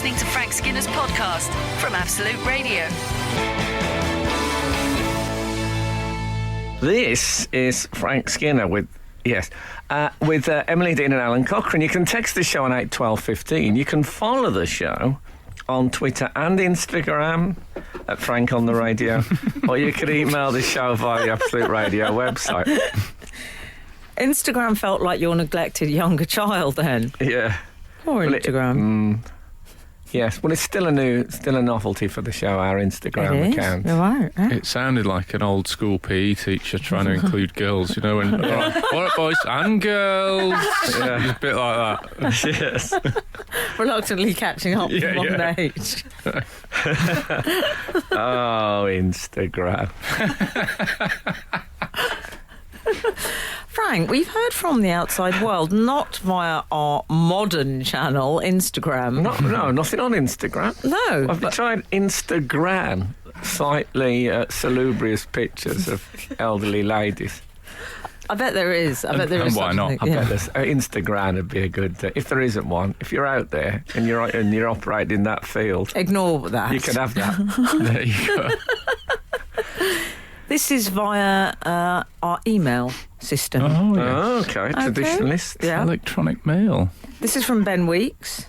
listening to Frank Skinner's podcast from Absolute Radio. This is Frank Skinner with Emily Dean and Alan Cochrane. You can text the show on 81215. You can follow the show on Twitter and Instagram at Frank on the Radio, or you can email the show via the Absolute Radio website. Instagram felt like your neglected younger child then. Yeah. Or Instagram. Yes, well, it's still a novelty for the show, our Instagram account. You're right. It sounded like an old school PE teacher trying to include girls, you know, when, all right, boys and girls. Yeah, a bit like that. Yes. Reluctantly catching up with one age. Oh, Instagram. Frank, we've heard from the outside world, not via our modern channel, Instagram. No, nothing on Instagram. No. I've tried Instagram, slightly salubrious pictures of elderly ladies. I bet there is. I bet there is. And why not? I bet there's Instagram would be a good. If there isn't one, if you're out there and you're operating in that field, ignore that. You can have that. There you go. This is via our email system. Oh, yes. Oh, okay. Traditionalist. Yeah. Electronic mail. This is from Ben Weeks.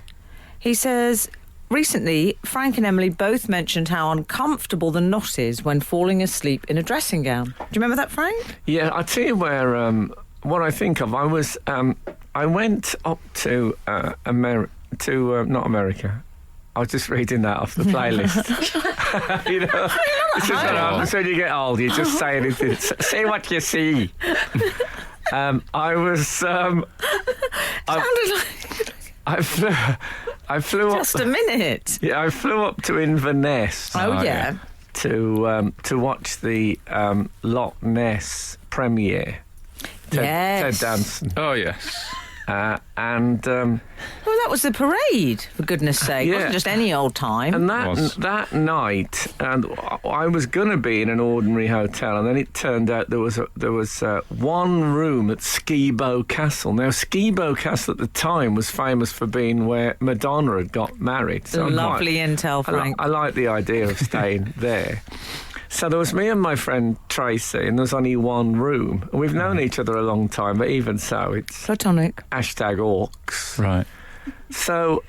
He says, recently, Frank and Emily both mentioned how uncomfortable the knot is when falling asleep in a dressing gown. Do you remember that, Frank? Yeah, I'll tell you where, what I think of. I went up to not America. I was just reading that off the playlist. You know, this is what happens when you get old. You just say anything. Say what you see. I flew up. Just a minute. Yeah, I flew up to Inverness. Oh, yeah. To watch the Loch Ness premiere. Ted Danson. Oh, yes. Well, that was the parade, for goodness sake. It wasn't just any old time. And that night, and I was going to be in an ordinary hotel, and then it turned out there was one room at Skibo Castle. Now, Skibo Castle at the time was famous for being where Madonna had got married. So lovely intel, Frank. I like the idea of staying there. So there was me and my friend Tracy, and there was only one room. And we've known each other a long time, but even so, it's platonic. #orcs. Right. So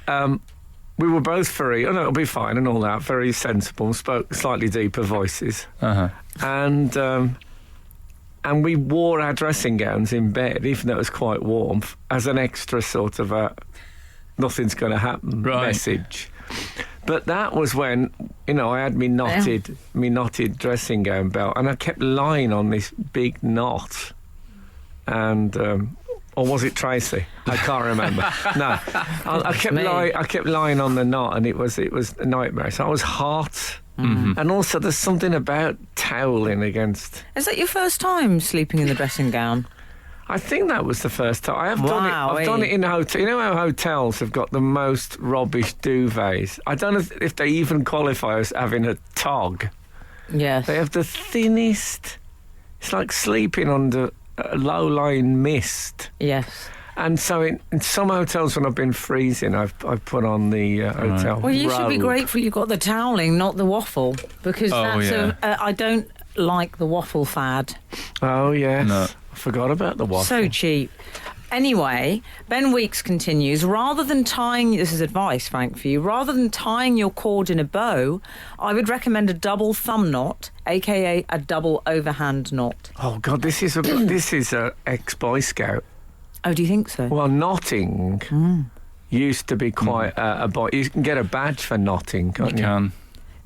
we were both very, it'll be fine and all that, very sensible, spoke slightly deeper voices. Uh-huh. And we wore our dressing gowns in bed, even though it was quite warm, as an extra sort of a nothing's going to happen message. But that was when, I had me knotted dressing gown belt, and I kept lying on this big knot. And or was it Tracy? I can't remember. No, I kept lying on the knot, and it was a nightmare. So I was hot, and also there's something about toweling against. Is that your first time sleeping in the dressing gown? I think that was the first time. I have done it. I've done it in a hotel. You know how hotels have got the most rubbish duvets? I don't know if they even qualify as having a tog. Yes. They have the thinnest. It's like sleeping under a low-lying mist. Yes. And so in some hotels when I've been freezing, I've put on the hotel Well, you robe. should be grateful you got the toweling, not the waffle, because I don't like the waffle fad. Oh, yes. No. I forgot about the waffle. So cheap. Anyway, Ben Weeks continues, rather than tying, this is advice, Frank, for you, rather than tying your cord in a bow, I would recommend a double thumb knot, a.k.a. a double overhand knot. Oh, God, this is a ex-Boy Scout. Oh, do you think so? Well, knotting used to be quite a boy. You can get a badge for knotting, can't you? You can.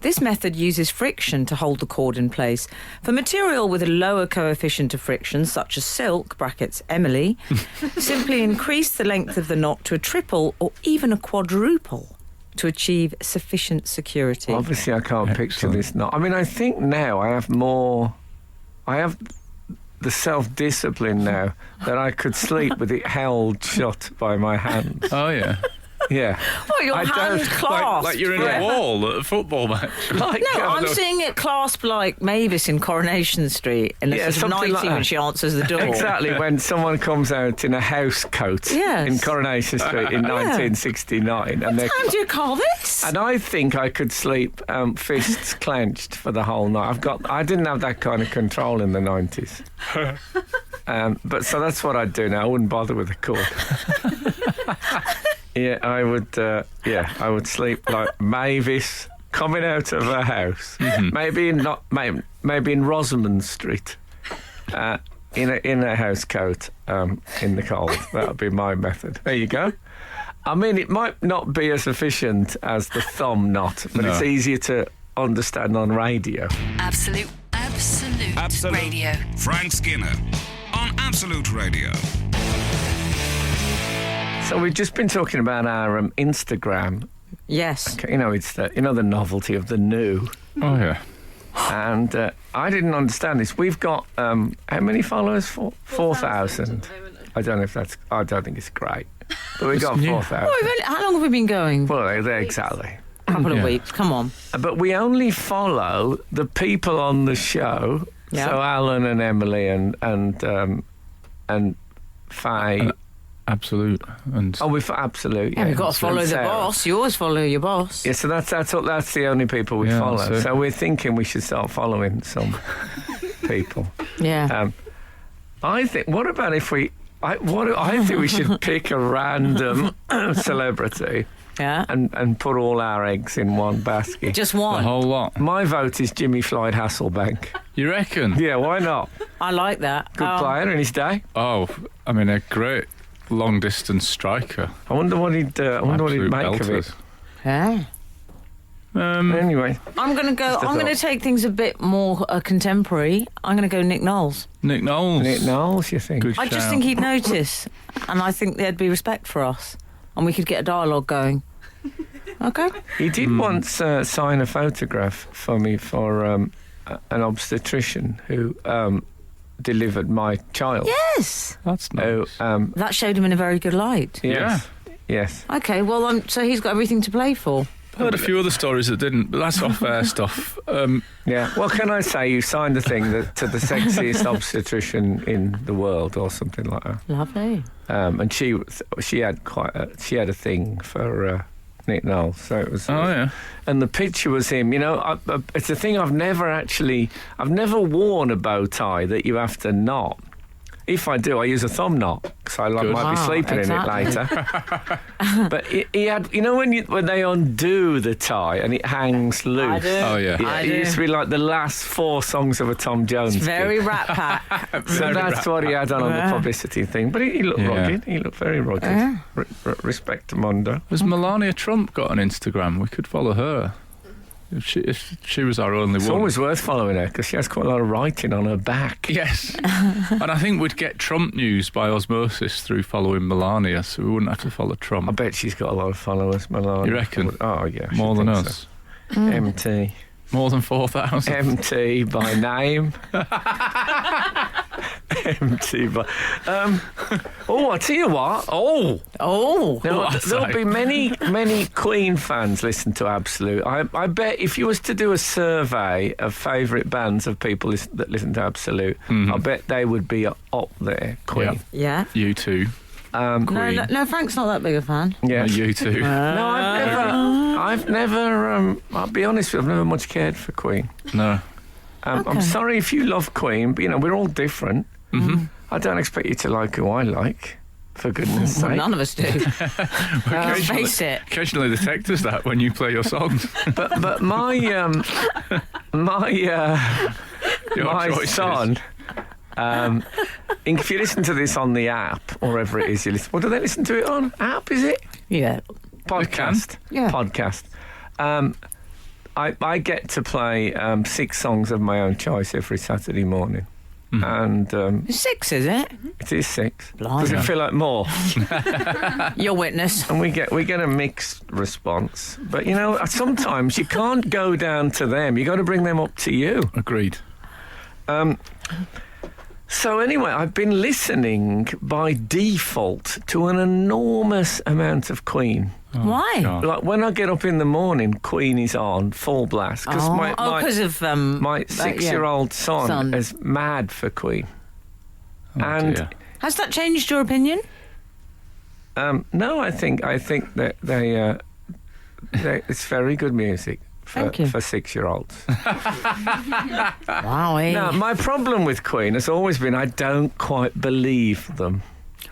This method uses friction to hold the cord in place. For material with a lower coefficient of friction, such as silk, brackets Emily, simply increase the length of the knot to a triple or even a quadruple to achieve sufficient security. Well, obviously, I can't picture this knot. I mean, I think now I have the self-discipline now that I could sleep with it held shut by my hands. Oh, yeah. Yeah. What, your I hand don't- clasped? Like you're in a wall at a football match. Like, No, I'm seeing it clasped like Mavis in Coronation Street in a Yeah, sort of something 90 like when that. she answers the door. Exactly, when someone comes out in a house coat Yes. in Coronation Street in 1969. And they're How do you call this? And I think I could sleep fists clenched for the whole night. I didn't have that kind of control in the 90s. But so that's what I'd do now. I wouldn't bother with the cord. Yeah, I would. I would sleep like Mavis coming out of her house. Maybe in Rosamond Street, in a house coat in the cold. That would be my method. There you go. I mean, it might not be as efficient as the thumb knot, but it's easier to understand on radio. Absolute Radio. Frank Skinner on Absolute Radio. So we've just been talking about our Instagram. Yes. It's the novelty of the new. Oh, yeah. And I didn't understand this. We've got how many followers? 4,000. I don't think it's great, but we got 4,000. How long have we been going? Well, exactly. A couple of weeks. Come on. But we only follow the people on the show. Yeah. So Alan and Emily and Faye. Absolute. And We've Absolute. Yeah, we've got to follow the Sarah. boss. You always follow your boss. Yeah, so that's the only people we follow. that's it. So we're thinking we should start following some people. Yeah. I think. What about if we? I think we should pick a random celebrity Yeah. and put all our eggs in one basket. Just the one. whole lot. My vote is Jimmy Floyd Hasselbank. You reckon? Yeah, why not? I like that. Good player in his day. Oh, I mean, a great long-distance striker. I wonder what he'd Absolute make of it. belters. Yeah. Anyway, I'm going to go. Just a I'm going to thought. take things a bit more contemporary. I'm going to go Nick Knowles. Nick Knowles. Nick Knowles, you think? Good I just shout. think he'd notice, and I think there'd be respect for us, and we could get a dialogue going. Okay. He did once sign a photograph for me for an obstetrician who delivered my child. Yes. That's nice. Oh, That showed him in a very good light. yes. Yes. Okay. Well, so he's got everything to play for. I heard a few other stories that didn't, but that's off-air stuff. Yeah. Well, can I say you signed a thing to the sexiest obstetrician in the world or something like that. Lovely. And she had a thing for Nick Knowles, so it was. Oh, yeah. And the picture was him. It's a thing I've never worn a bow tie that you have to knot. If I do, I use a thumb knot because I Good. might be Wow, sleeping exactly. in it later. But he had, when they undo the tie and it hangs loose. I do. Oh, yeah. Yeah, I it do. used to be like the last 4 songs of a Tom Jones. It's very gig. Rat Pack. So Very that's what he had on the publicity thing. But he looked Yeah. rugged. He looked very rugged. Yeah. Respect to Mondo. Has Melania Trump got an Instagram? We could follow her. If she was our only It's one. always worth following her because she has quite a lot of writing on her back. Yes. And I think we'd get Trump news by osmosis through following Melania, so we wouldn't have to follow I Trump. bet she's got a lot of followers, Melania. You reckon? Oh, yeah. I More should than think us. so. MT. More than 4,000. MT by name. MT by... I tell you what. Oh. Now, What's there'll that? be many Queen fans listen to Absolute. I bet if you was to do a survey of favourite bands of people that listen to Absolute, I bet they would be up there, Queen. Yeah. You too. Queen. No, Frank's not that big a fan. Yeah. You too. No, I've never. I'll be honest with you, I've never much cared for Queen. No. I'm sorry if you love Queen, but we're all different. Mm-hmm. I don't expect you to like who I like, for goodness Well, sake. none of us do. Let's face it. Occasionally the tech does that when you play your songs. But my Your choices. son. If you listen to this on the app or wherever it is you listen, what do they listen to it on? App, is it? Yeah. Podcast. Yeah. Podcast. I get to play 6 songs of my own choice every Saturday morning. And It's 6, is it? it is 6. Blimey. Does it feel like more? Your witness. And we get a mixed response. But sometimes you can't go down to them. You got to bring them up to you. Agreed. So anyway, I've been listening by default to an enormous amount of Queen Why? God. Like when I get up in the morning, Queen is on full blast because because of my 6-year-old son is mad for Queen. Oh, dear. Has that changed your opinion? No, I think that they it's very good music for 6-year-olds. Wow. Now, my problem with Queen has always been I don't quite believe them.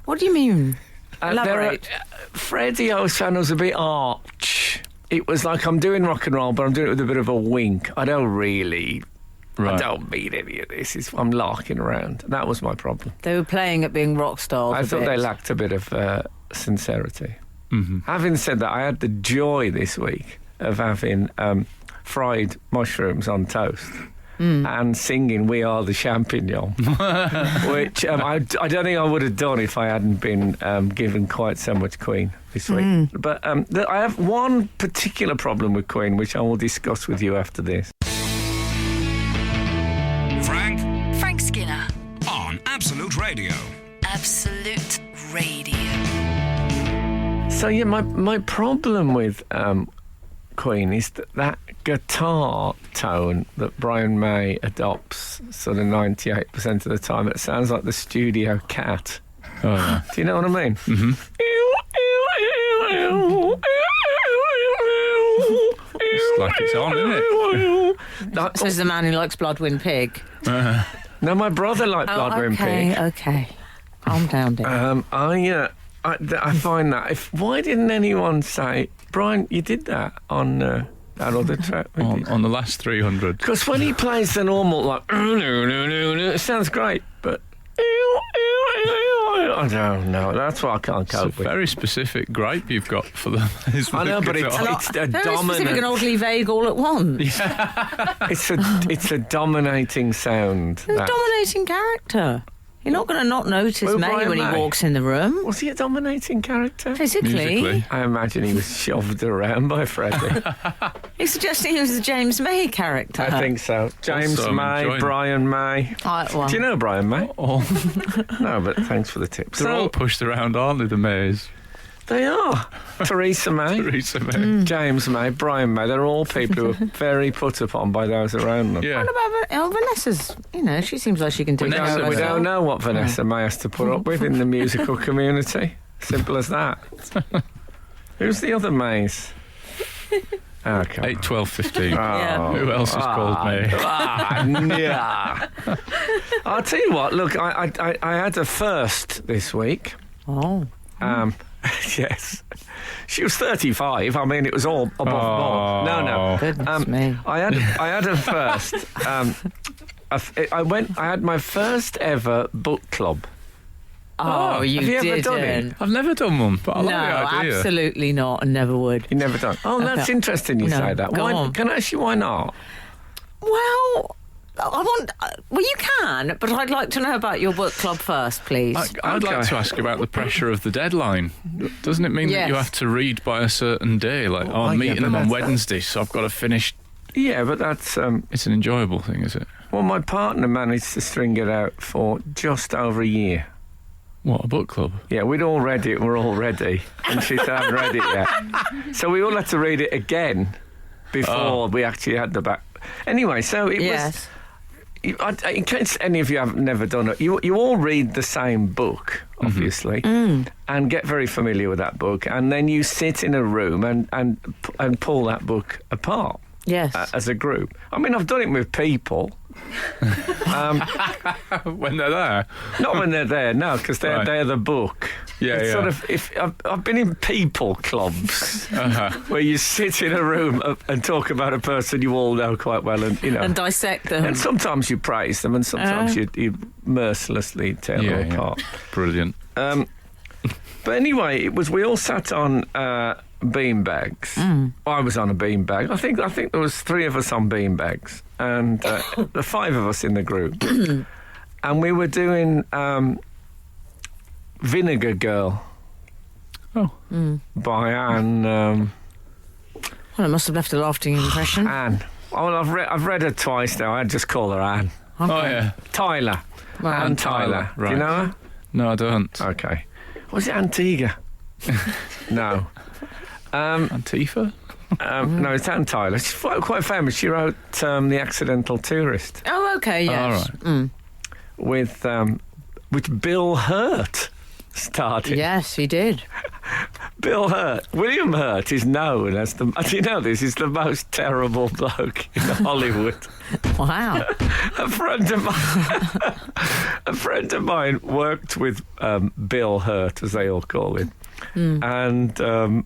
What do you mean? Elaborate. Freddie O'Shannell was a bit arch. It was like I'm doing rock and roll, but I'm doing it with a bit of a wink. I don't really. Right. I don't mean any of this. I'm larking around. That was my problem. They were playing at being rock stars. I thought they lacked a bit of sincerity. Mm-hmm. Having said that, I had the joy this week of having fried mushrooms on toast and singing "We Are the Champignon," which I don't think I would have done if I hadn't been given quite so much Queen this week. But I have one particular problem with Queen, which I will discuss with you after this. Frank Skinner. on Absolute Radio. Absolute Radio. So yeah, my problem with Queen is that guitar tone that Brian May adopts sort of 98% of the time. It sounds like the studio cat. Oh, yeah. Do you know what I mean? Mm-hmm. It's like it's on, isn't it? Says the man who likes Bloodwind Pig. No, my brother liked Bloodwind Pig. Okay. Calm down, dear. I find that why didn't anyone say, Brian, you did that on that other track? On the last 300. Because when he plays the normal, like, it sounds great, but I don't know. That's what I can't It's a cope with. very specific gripe you've got for them. I know, but it's a Very specific and dominant. oddly vague all at once. It's a dominating sound. He's a dominating character. You're not going to not notice Well, May Brian when he May. walks in the room. Was he a dominating character? Physically. Musically. I imagine he was shoved around by Freddie. He's suggesting he was the James May character. I think so. James Also, I'm May, enjoying- Brian May. Well, Do you know Brian May? Oh, No, but thanks for the tip. they're all pushed around, aren't they, the Mays? They are. Teresa May, Theresa May. James May, Brian May. They're all people who are very put upon by those around them. Yeah. What about Vanessa's? You know, she seems like she can do Vanessa, that. We don't know what Vanessa May has to put up with in the musical community. Simple as that. Who's the other Mays? Okay. 8, 12, 15. Yeah. Who else is called May? Yeah. I'll tell you what. Look, I had a first this week. Oh. Yes. She was 35. I mean, it was all above board. No. Goodness me. I had a first. I had my first ever book club. Oh, you have you ever didn't. done it? I've never done one, but I No, like the idea. absolutely not, and never would. You never done. Oh, that's Okay. interesting. You No, say that. go Why? on. Can I ask you why not? Well, you can, but I'd like to know about your book club first, please. I'd like Okay. to ask about the pressure of the deadline. Doesn't it mean Yes. that you have to read by a certain day? Like, Oh, I'm yeah, meeting but them on that's- Wednesday, so I've got to finish. Yeah, but that's It's an enjoyable thing, is it? well. My partner managed to string it out for just over a year. What, a book club? Yeah, we'd all read it. We're all ready, and she haven't read it yet. So we all had to read it again before we actually had the back. Anyway, so it was. Yes. In case any of you have never done it, you all read the same book, obviously, and get very familiar with that book, and then you sit in a room and pull that book apart Yes. as a group. I mean, I've done it with people, When they're there? not when they're there, no, because Right. they're the book. Yeah, It's yeah. sort of if I've been in people clubs where you sit in a room and talk about a person you all know quite well, and you know. and dissect them. And sometimes you praise them, and sometimes you mercilessly tear them apart. Brilliant. But anyway, we all sat on beanbags. I was on a beanbag. I think there was 3 of us on beanbags, and the 5 of us in the group, and we were doing Vinegar Girl. Oh. By Anne. Well, it must have left a lasting impression. Anne. Oh, well, I've read her twice now. I just call her Anne. Oh, yeah. Tyler. Right. Anne Tyler. Right. Do you know her? No, I don't. Okay. Was it Antigua? No. Antifa? No, it's Ann Tyler. She's quite famous. She wrote The Accidental Tourist Oh, okay, yes. All right. with which Bill Hurt started. Yes, he did. Bill Hurt. William Hurt is known as do you know this? He's the most terrible bloke in Hollywood. Wow. A friend of mine worked with Bill Hurt, as they all call him, and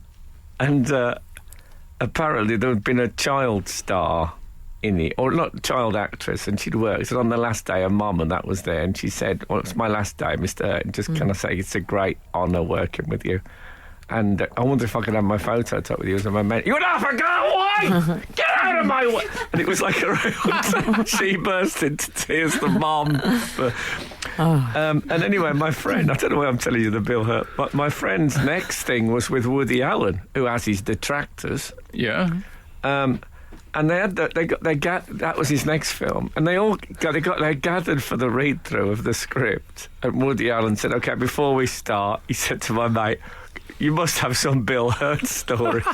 apparently there had been a child star in it, or not child actress, and she'd worked. And on the last day, her mum and that was there, and she said, "Well, it's my last day, Mr. Hurt. Just can I say it's a great honour working with you." And I wonder if I could have my photo top with you as my mate. You would have to go away! Get out of my way! And it was like a real... She burst into tears, the mom. And anyway, my friend... I don't know why I'm telling you the Bill Hurt, but my friend's next thing was with Woody Allen, who has his detractors. Yeah. And they had that was his next film, and they gathered for the read through of the script. And Woody Allen said, "Okay, before we start," he said to my mate, "You must have some Bill Hurt stories."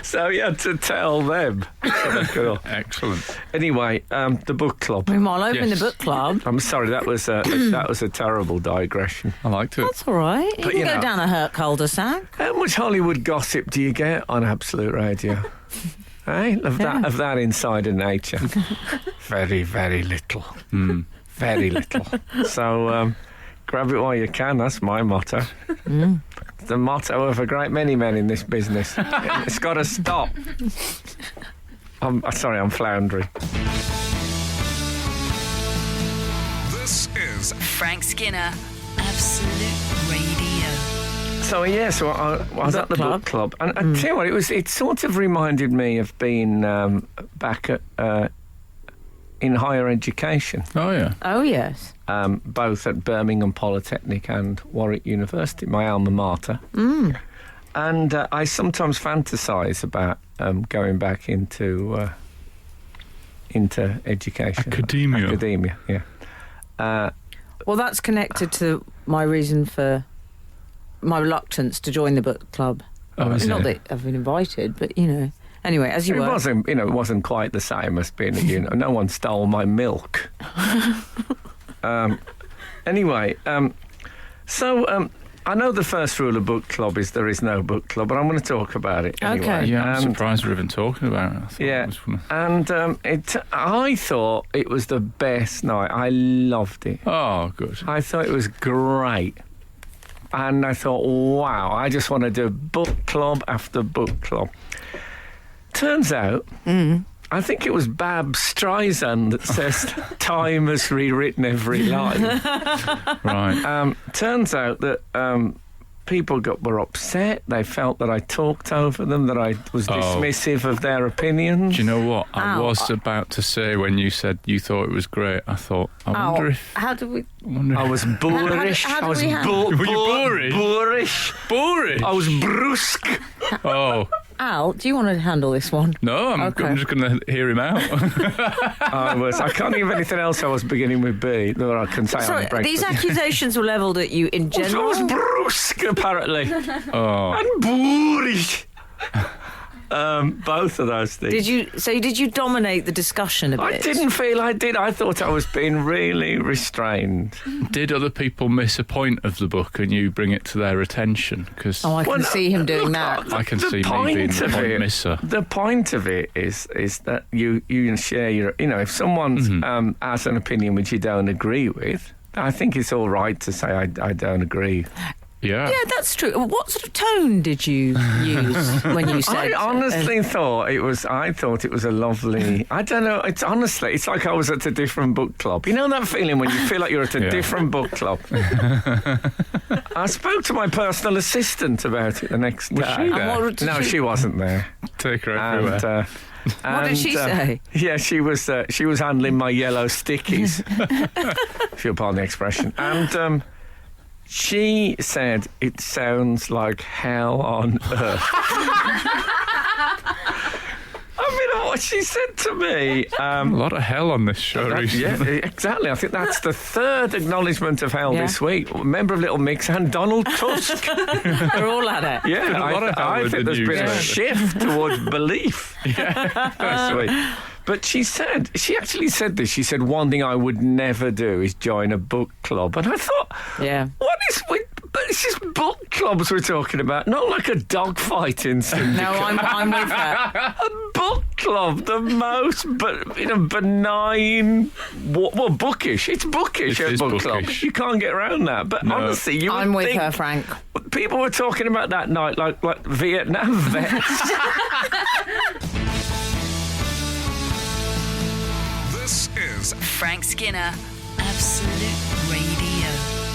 So he had to tell them. Excellent. Anyway, the book club. We might open Yes. the book club. I'm sorry, that was a terrible digression. I liked it. That's all right. You But, can you go know- down a Hurt cul-de-sac. How much Hollywood gossip do you get on Absolute Radio? Eh? Of that insider nature. Very, very little. Very little. So grab it while you can, that's my motto. The motto of a great many men in this business. It's got to stop. I'm floundering. This is Frank Skinner, Absolute Radio. So I was at the book club, and I tell you what, it sort of reminded me of being back at in higher education, Oh, yeah. Oh, yes. both at Birmingham Polytechnic and Warwick University, my alma mater. And I sometimes fantasise about going back into education, academia. Yeah. Well, that's connected to my reason for my reluctance to join the book club. Oh, is Not it? that I've been invited, but, you know. Anyway, as you were. It wasn't quite the same as being at no one stole my milk. Anyway, I know the first rule of book club is there is no book club, but I'm going to talk about it anyway. Okay. Yeah, I'm surprised we're even talking about it. I thought Yeah, it was fun. and I thought it was the best night. I loved it. Oh, good. I thought it was great. And I thought, wow, I just want to do book club after book club. Turns out, I think it was Bab Streisand that says time has rewritten every line. Right. Turns out that people were upset. They felt that I talked over them, that I was dismissive of their opinions. Do you know what? I Ow. was about to say when you said you thought it was great, I thought, I wonder if... How do we... I was boorish. How do I was we handle- Were you boorish? boorish. Boring. I was brusque. Oh, Al, do you want to handle this one? no, I'm just going to hear him out. I can't think of anything else I was beginning with B that I can say on Sorry, the breakfast. these accusations were levelled at you in I general. was brusque, apparently. Oh, And boorish. Both of those things. Did you dominate the discussion a bit? I didn't feel I did. I thought I was being really restrained. did other people miss a point of the book and you bring it to their attention? Because Oh, I can see him doing that. I can the see me point being the of point it- misser. The point of it is that you share your... if someone has an opinion which you don't agree with, I think it's all right to say I don't agree. Yeah. Yeah, that's true. What sort of tone did you use when you said? I honestly thought it was. I thought it was a lovely. I don't know. It's like I was at a different book club. You know that feeling when you feel like you're at a Yeah. different book club. I spoke to my personal assistant about it the next day. Was she there? And what did No, she wasn't there. Take her everywhere. What did she say? Yeah, she was handling my yellow stickies, if you'll pardon the expression. And she said it sounds like hell on earth. I bit of what she said to me. A lot of hell on this show recently. Yeah, exactly. I think that's the third acknowledgement of hell Yeah. this week. Member of Little Mix and Donald Tusk. We're all at it. Yeah, a lot of hell I with think the there's been a news. shift towards belief this week. But she actually said this. She said, one thing I would never do is join a book club. And I thought, Yeah. what is with... But it's just book clubs we're talking about, not like a dogfighting syndicate. No, I'm with her. A book club, the most benign, bookish. It's bookish, It a is book club. bookish. You can't get around that. But No. honestly, you would I'm with think her, Frank. people were talking about that night like Vietnam vets. This is Frank Skinner, Absolute Radio.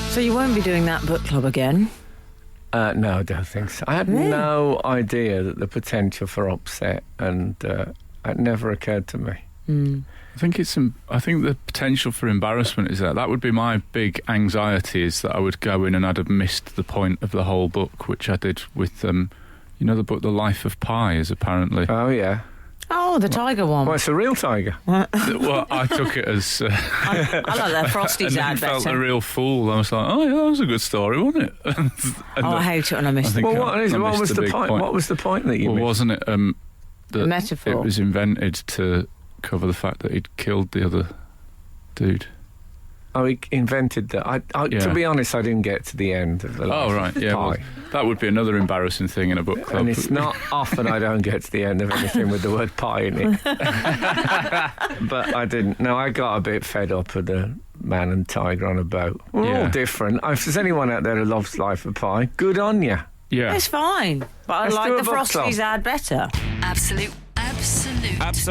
So you won't be doing that book club again? No, I don't think so. I had no idea that the potential for upset, and it never occurred to me. I think the potential for embarrassment is that would be my big anxiety, is that I would go in and I'd have missed the point of the whole book, which I did with the book The Life of Pi is apparently. Oh, yeah. Oh, the tiger one. Well, it's a real tiger. Well, I took it as I like that Frosty's and then ad felt better. a real fool. I was like, oh yeah, that was a good story, wasn't it? And I hate it when I miss I it. think Well, I what was missed the big point? What was the point that you Well, missed? wasn't it that metaphor. it was invented to cover the fact that he'd killed the other dude? Oh, he invented that. Yeah. To be honest, I didn't get to the end of the Life Oh right, of yeah. Pi. Well, that would be another embarrassing thing in a book club. And it's not often I don't get to the end of anything with the word pie in it. But I didn't. No, I got a bit fed up with the man and tiger on a boat. We're all Yeah. different. If there's anyone out there who loves Life of Pi, good on you. Yeah. It's fine, but I Let's do like a the book Frosty's club. ad better. Absolute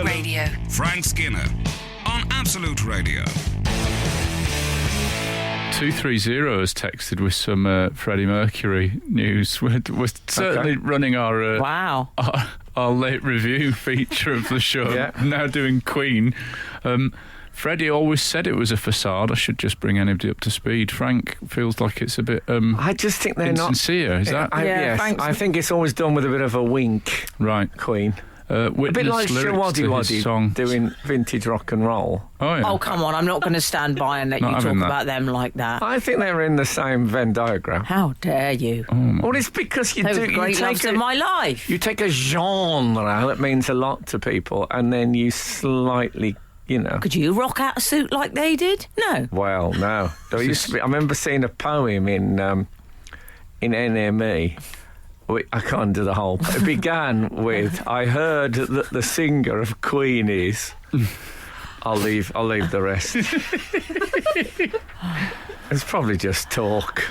Radio. Frank Skinner on Absolute Radio. 230 has texted with some Freddie Mercury news. We're certainly running our Wow. our late review feature of the show. Yeah. Now doing Queen. Freddie always said it was a facade. I should just bring anybody up to speed. Frank feels like it's a bit I just think they're not. insincere. Is that Yeah, Yes, Frank's- I think it's always done with a bit of a wink, right? Queen. A Witness bit like lyrics Shawaddy to his Waddy song. doing vintage rock and roll. Oh yeah. Oh, come on. I'm not going to stand by and let Not you talk having that. about them like that. I think they're in the same Venn diagram. How dare you? Well, it's because you They do. were You great loves take of a, my life. you take a genre that means a lot to people, and then you slightly, Could you rock out a suit like they did? No. Well, no. There used to be. I remember seeing a poem in NME. I can't do the whole. It began with, "I heard that the singer of Queen is." I'll leave the rest. It's probably just talk.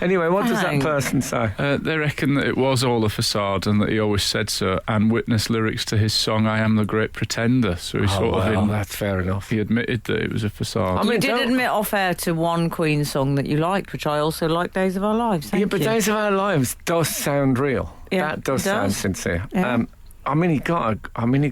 Anyway, what does that Hang. person say? They reckon that it was all a facade and that he always said so, and witness lyrics to his song "I Am the Great Pretender." So he That's fair enough. he admitted that it was a facade. I mean, You did don't- admit off air to one Queen song that you liked, which I also like, Days of Our Lives. Thank Yeah, but you. Days of Our Lives does sound real. Yeah, That does it sound does. sincere. Yeah.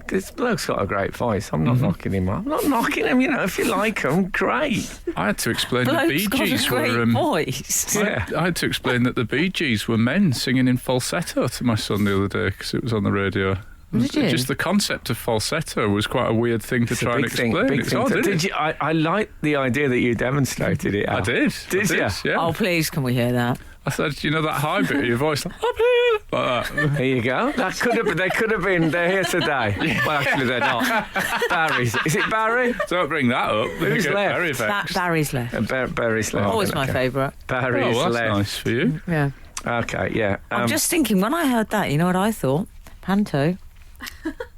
This bloke's got a great voice. I'm not knocking him up. I'm not knocking him. If you like him, great. I had to explain the Bloke's Bee got a Gees great were. voice. Yeah. I had to explain that the Bee Gees were men singing in falsetto to my son the other day because it was on the radio. Did you? Just the concept of falsetto was quite a weird thing to It's a try and big thing. explain. Big It's thing. odd, So isn't did it? you? I like the idea that you demonstrated it. I Al. did. Did I you? Yeah. Oh, please, can we hear that? I said, that high bit of your voice, like, up here, like that. There you go. That could have. They could have been. They're here today. Well, actually, they're not. Barry's. Is it Barry? Don't bring that up. Who's Get left? very That vexed. Barry's left. Barry's left. Always my Okay. favourite. Barry's Oh, well, that's left. nice for you. Yeah. Okay. Yeah. I'm just thinking, when I heard that, you know what I thought? Panto.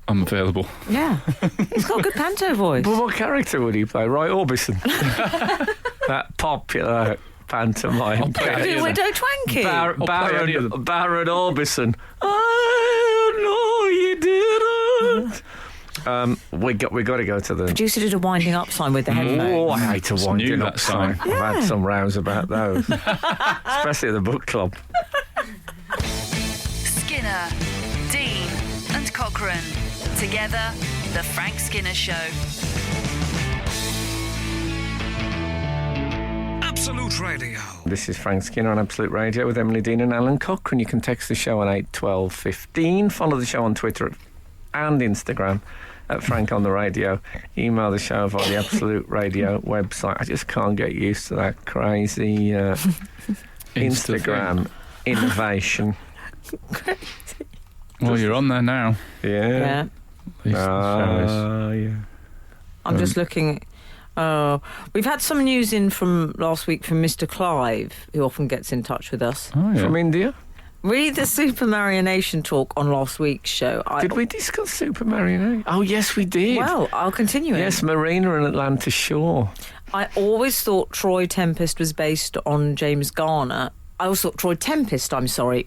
I'm available. Yeah. He's got a good panto voice. But what character would he play? Roy Orbison. That popular pantomime. I'll play character. any of Widow them. Twanky. any of them. Baron Orbison. I know you didn't. We got to go to the. Producer did a winding up sign with the headphones. Oh, I hate to wind new, it up that sign. sign. I've had some rows about those, especially at the book club. Skinner, Dean, and Cochrane. Together, The Frank Skinner Show. Absolute Radio. This is Frank Skinner on Absolute Radio with Emily Dean and Alan Cochrane. You can text the show on 81215. Follow the show on Twitter and Instagram at Frank on the Radio. Email the show via the Absolute Radio website. I just can't get used to that crazy Instagram innovation. Well, you're on there now. Yeah. Yeah. Yeah. I'm just looking. We've had some news in from last week from Mr. Clive, who often gets in touch with us. Oh, yeah. From India? Read the Super Marionation talk on last week's show. Did we discuss Super Mario? Oh, yes, we did. Well, I'll continue it. Yes, Marina and Atlanta Shore. I always thought Troy Tempest was based on James Garner. I also thought Troy Tempest,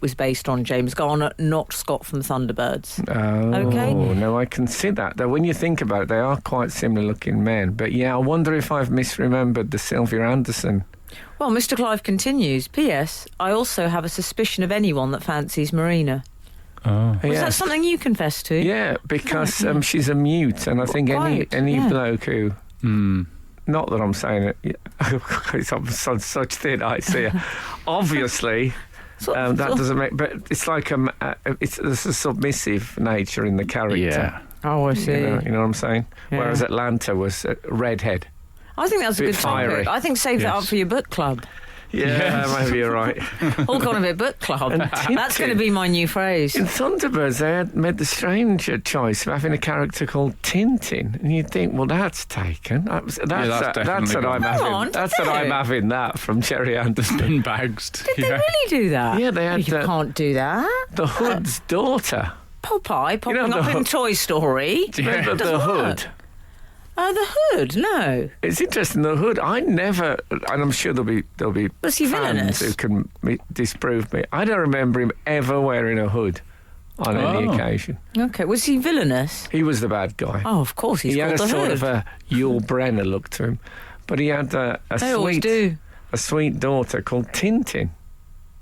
was based on James Garner, not Scott from Thunderbirds. Oh, Okay. no, I can see that. Though when you think about it, they are quite similar-looking men. But yeah, I wonder if I've misremembered the Sylvia Anderson. Well, Mr. Clive continues. P.S. I also have a suspicion of anyone that fancies Marina. Oh. Was that something you confessed to? Yeah, because she's a mute, and I think Quite, any yeah. bloke who... Not that I'm saying it. It's on such thin ice here. Obviously, that doesn't make... But it's like there's a submissive nature in the character. Yeah. Oh, I see. You know what I'm saying? Yeah. Whereas Atlanta was a redhead. I think that's a Bit good topic. fiery. I think save that Yes. up for your book club. Yeah, maybe you're right. All gone a bit book club. And That's going to Tintin. be my new phrase. In Thunderbirds, they had made the strange choice of having a character called Tintin, and you'd think, well, that's taken. That's definitely what I'm gone. Hang having. on, That's did what I'm it? having that from Cherry Anderson. Been bagged. Did they really do that? Yeah, they had You can't do that. the Hood's daughter. Popeye popping You know, up the in Toy Story. Remember the Doesn't Hood? work. The Hood, no. It's interesting. The Hood. I never, and I'm sure there'll be Was he fans villainous? who can disprove me. I don't remember him ever wearing a hood on any Oh. occasion. Okay, was he villainous? He was the bad guy. Oh, of course, he's he had called a the sort Hood. of a Yul Brenner look to him, but he had They always do. a sweet daughter called Tintin.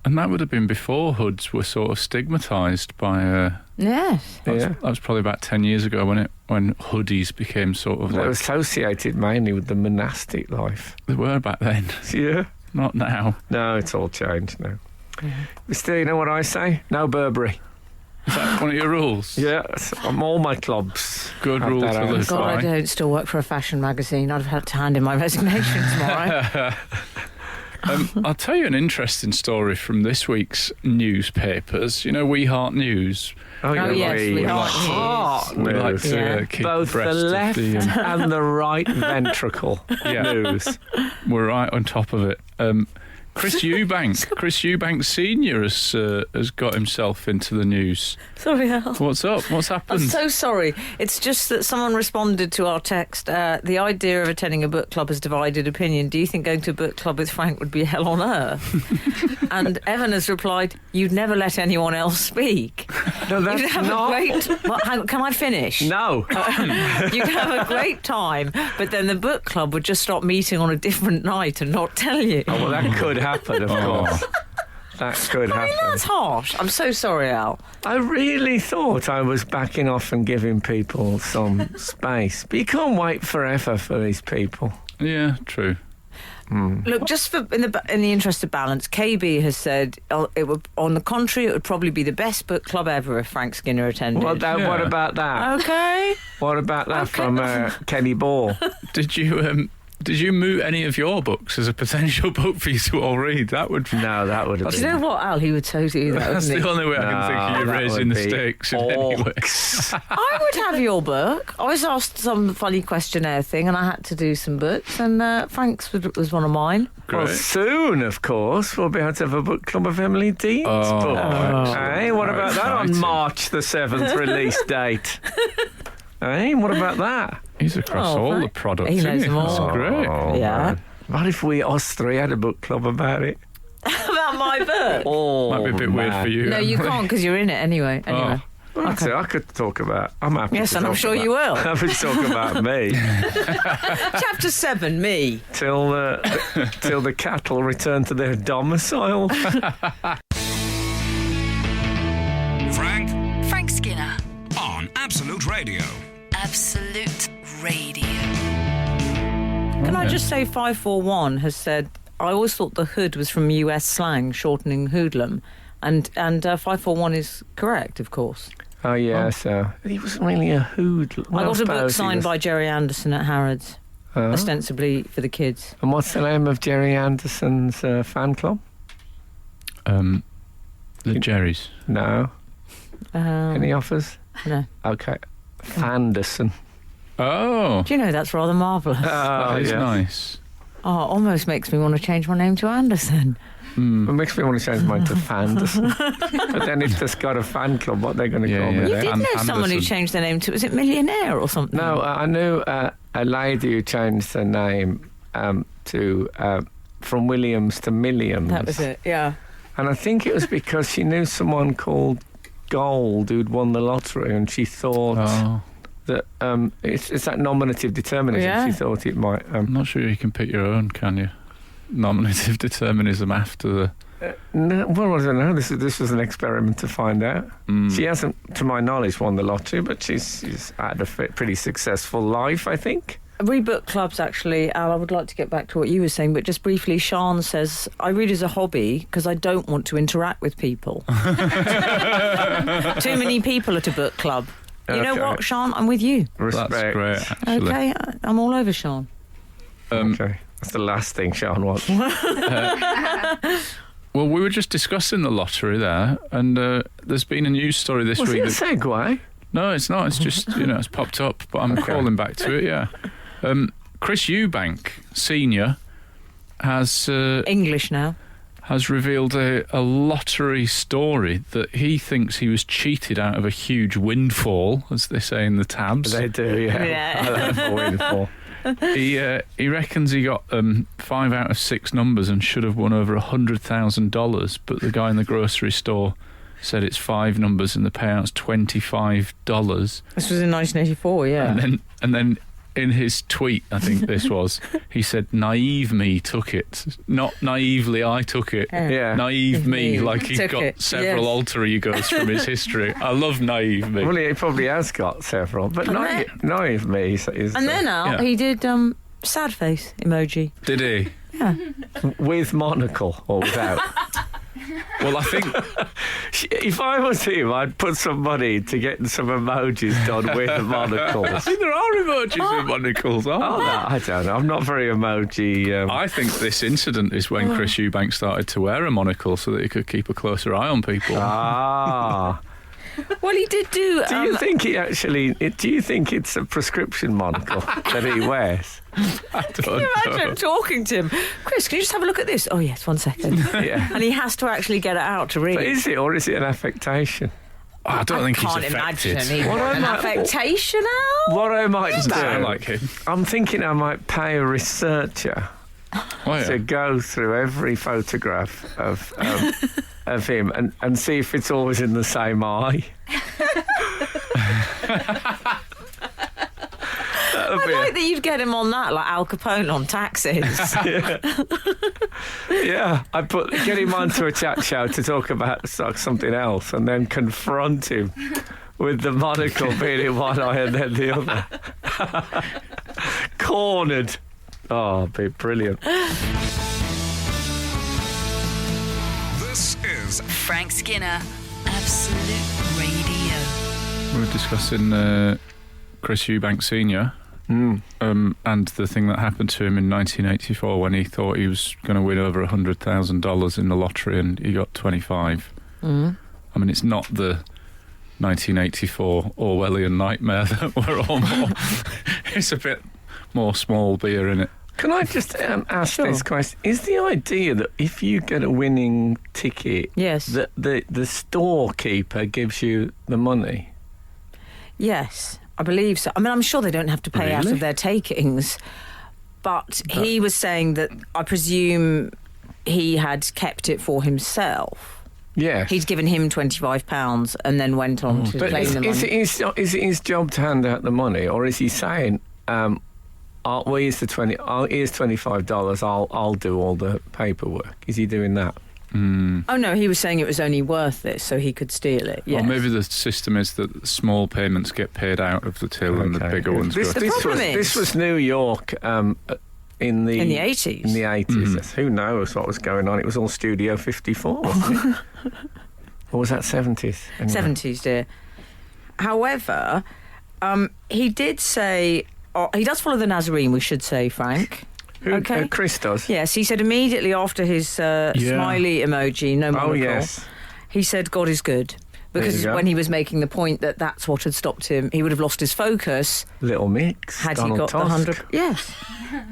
And that would have been before hoods were sort of stigmatised by... Yes. Yeah. That was probably about 10 years ago when hoodies became sort of They like... were associated mainly with the monastic life. They were back then. Yeah. Not now. No, it's all changed now. Still, you know what I say? No Burberry. Is that one of your rules? Yeah, all my clubs. Good have rule that to out. live God, I by. don't still work for a fashion magazine. I'd have had to hand in my resignation tomorrow. I'll tell you an interesting story from this week's newspapers. You know, We Heart News. Oh, yes, we like heart news. We like to Yeah. keep Both the abreast left of the... and the right ventricle news. We're right on top of it. Chris Eubank Sr. has got himself into the news. Sorry, Al. What's up? What's I'm happened? so sorry. It's just that someone responded to our text. The idea of attending a book club has divided opinion. Do you think going to a book club with Frank would be hell on earth? And Evan has replied, you'd never let anyone else speak. No, You'd that's have not. a great... Can I finish? No. You'd have a great time, but then the book club would just stop meeting on a different night and not tell you. Oh, well, that could happen, of course. That could happen. That's harsh. I'm so sorry, Al. I really thought I was backing off and giving people some space. But you can't wait forever for these people. Yeah, true. Look, just for in the interest of balance, KB has said it would. On the contrary, it would probably be the best book club ever if Frank Skinner attended. What Yeah. about that? Okay. What about that from Kenny Ball? Did you moot any of your books as a potential book for you to all read? That would... No, that would have Do been... you know what, Al? He would totally do that, That's wouldn't the he? only way I can think of you that raising would the be stakes in any way. orcs. I would have your book. I was asked some funny questionnaire thing, and I had to do some books, and Frank's was one of mine. Well, Great. soon, of course, we'll be able to have a book club of Emily Dean's book. Hey, what How about that on exciting. March the 7th release date? Hey, what about that? He's across Oh, all the right. products, He knows isn't them That's all. great. Oh, Yeah. man. What if us three had a book club about it? About my book? Oh, Might be a bit weird man. for you. No, you can't because you're in it anyway. Anyway. Well, that's it. I could talk about... I'm happy Yes, to and I'm talk sure about- you will. Happy to talk about me Chapter 7, me. till the cattle return to their domicile. Frank Skinner. on Absolute Radio. Absolute Radio. Can I just say 541 has said, I always thought the hood was from US slang, shortening hoodlum. And 541 is correct, of course. Oh, yeah, so he was really a hoodlum. I got a book signed by Jerry Anderson at Harrods, ostensibly for the kids. And what's the name of Jerry Anderson's fan club? The Jerrys. No. Any offers? No. Okay. Fanderson. Oh. Do you know that's rather marvellous? That is nice. Oh, it almost makes me want to change my name to Anderson. It makes me want to change mine to Fanderson. But then if they've got a fan club, what they're going to call me You then? did know someone who changed their name to, was it Millionaire or something? No, I knew a lady who changed her name to from Williams to Milliams. That was it, yeah. And I think it was because she knew someone called Gold who'd won the lottery, and she thought that it's that nominative determinism. Yeah. She thought it might. I'm not sure you can pick your own, can you? Nominative determinism after the... No, well, I don't know. This was an experiment to find out. She hasn't, to my knowledge, won the lottery, but she's had a pretty successul life, I think. Rebook clubs, actually, Al, I would like to get back to what you were saying, but just briefly, Sean says, I read as a hobby because I don't want to interact with people. Too many people at a book club. You know what, Sean? I'm with you. Respect. That's great, actually. Okay, I'm all over Sean. Okay. That's the last thing Sean wants. Well, we were just discussing the lottery there, and there's been a news story this week. Was it a segue? No, it's not. It's just, it's popped up, but I'm calling back to it, yeah. Chris Eubank Sr. has... English now. Has revealed a lottery story that he thinks he was cheated out of a huge windfall, as they say in the tabs. They do, yeah. I love a windfall. He reckons he got 5 out of 6 numbers and should have won over $100,000, but the guy in the grocery store said it's 5 numbers and the payout's $25. This was in 1984, yeah. And then in his tweet, I think this was, he said, "Naive me took it, not naively I took it." Yeah. Naive me, like he's Took got it, several yes. alter egos from his history. I love naive me. Well, he probably has got several, but naive me is... And then, Al, he did sad face emoji. Did he? Yeah. with monocle or without. Well, I think if I was him, I'd put some money to get some emojis done with the I monocles. think there are emojis with monocles, aren't Oh, there? I don't know. I'm not very emoji. I think this incident is when Chris Eubank started to wear a monocle so that he could keep a closer eye on people. Ah. Well, he did do... Do you think he actually... Do you think it's a prescription monocle that he wears? I don't Can you imagine know. talking to him? Chris, can you just have a look at this? Oh, yes, 1 second. Yeah. And he has to actually get it out to read. But is it, or is it an affectation? I don't think he's can't affected. imagine he What had an am I- affectation, Al. What I might Doesn't sound do... like him. I'm thinking I might pay a researcher Oh, yeah. to go through every photograph of him and see if it's always in the same eye. I like that you'd get him on that, like Al Capone on taxes. Yeah, get him onto a chat show to talk about something else, and then confront him with the monocle being in one eye and then the other. Cornered. Oh, it'd be brilliant. This is Frank Skinner, Absolute Radio. We were discussing Chris Eubank Sr. And the thing that happened to him in 1984 when he thought he was going to win over $100,000 in the lottery and he got 25. I mean, it's not the 1984 Orwellian nightmare that we're all more... It's a bit more small beer in it. Can I just ask this question? Is the idea that if you get a winning ticket, Yes. that the storekeeper gives you the money? Yes, I believe so. I mean, I'm sure they don't have to pay out Really? of their takings, but he was saying that I presume he had kept it for himself. Yes. He'd given him £25 and then went on to But claim the money. is it his job to hand out the money, or is he saying, well, here's $25, I'll do all the paperwork? Is he doing that? Oh, no, he was saying it was only worth it, so he could steal it. Yes. Or maybe the system is that small payments get paid out of the till and the Okay. bigger ones go. This was New York in the 80s. In the 80s. Who knows what was going on? It was all Studio 54, wasn't it? Or was that 70s? Anyway. 70s, dear. However, he did say... he does follow the Nazarene, we should say, Frank. Who Chris does? Yes, he said immediately after his smiley emoji, no monocle, yes. he said God is good. Because when he was making the point that that's what had stopped him, he would have lost his focus. Little mix. Had Donald he got Tusk. the 100... Yes.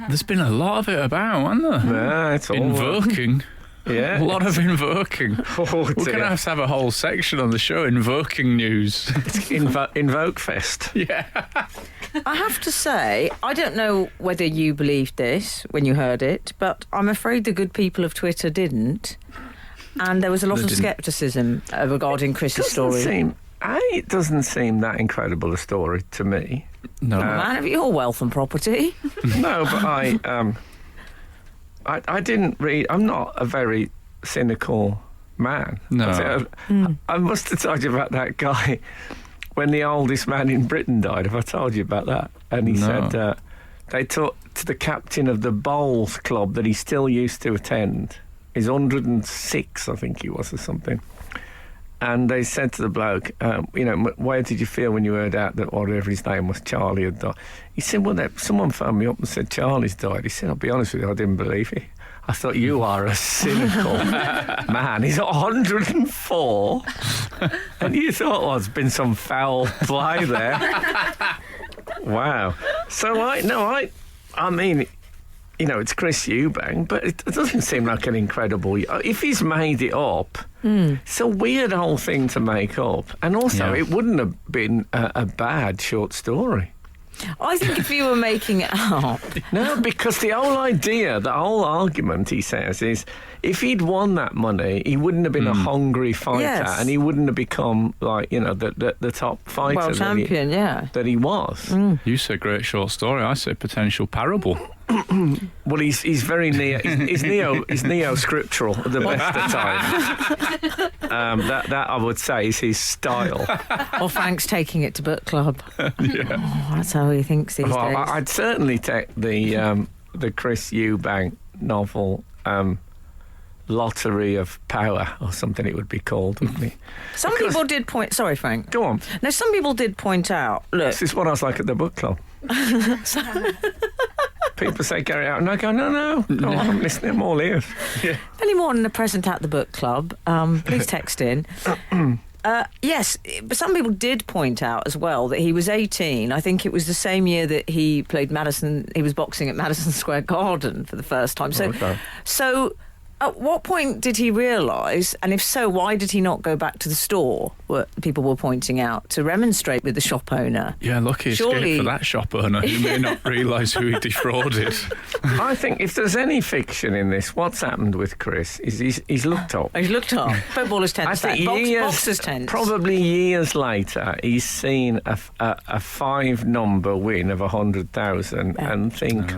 There's been a lot of it about, hasn't there? Yeah, it's all... Invoking. Yeah. A lot of invoking. Oh, We're going to have a whole section on the show, invoking news. Invoke Fest. Yeah. I have to say, I don't know whether you believed this when you heard it, but I'm afraid the good people of Twitter didn't. And there was a lot of scepticism regarding Chris's story. It doesn't seem that incredible a story to me. No. Man of your wealth and property. No, but I didn't read... I'm not a very cynical man. No. I must have told you about that guy when the oldest man in Britain died. Have I told you about that? And he said they talked to the captain of the bowls club that he still used to attend. He's 106, I think he was, or something. And they said to the bloke, where did you feel when you heard out that whatever his name was, Charlie had died? He said, well, someone phoned me up and said Charlie's died. He said, I'll be honest with you, I didn't believe it. I thought, you are a cynical man. He's 104. And you thought, well, there's been some foul play there. Wow. So I mean... it's Chris Eubank, but it doesn't seem like an incredible... If he's made it up, it's a weird whole thing to make up. And also, it wouldn't have been a bad short story. I think if you were making it up... No, because the whole idea, the whole argument, he says, is if he'd won that money, he wouldn't have been a hungry fighter, and he wouldn't have become, the top fighter world champion, that he was. You say great short story, I say potential parable. Well, he's very he's neo-scriptural at the best of times. That I would say is his style. Or Frank's taking it to book club. That's how he thinks these days. I'd certainly take the Chris Eubank novel, Lottery of Power, or something it would be called, wouldn't it? Some people did point... Sorry, Frank. Go on. No, some people did point out... Look... This is what I was like at the book club. People say, get it out. And I go, no, I'm listening, I'm all ears. If any more than a present at the book club, please text in. Yes, but some people did point out as well that he was 18. I think it was the same year that he played he was boxing at Madison Square Garden for the first time. So at what point did he realise, and if so, why did he not go back to the store, what people were pointing out, to remonstrate with the shop owner? Yeah, lucky escape for that shop owner who may not realise who he defrauded. I think if there's any fiction in this, what's happened with Chris is he's looked up. He's looked up. Footballers tend to boxers tend. Probably years later, he's seen a 5-number win of 100,000 and think,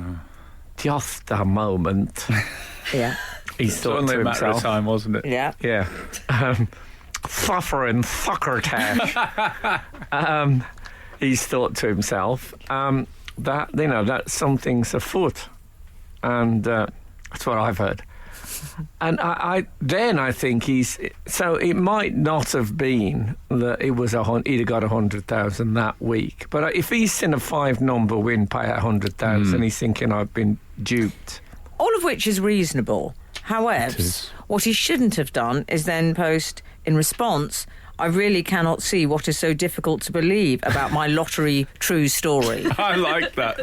just a moment. Yeah. He's thought to himself. Only a matter of time, wasn't it? Yeah. Yeah. Suffering succotash. He's thought to himself that something's afoot, and that's what I've heard. And I think so it might not have been that it was he'd have got 100,000 that week, but if he's seen a 5-number win pay 100,000, he's thinking I've been duped. All of which is reasonable. However, what he shouldn't have done is then post, in response, I really cannot see what is so difficult to believe about my lottery true story. I like that.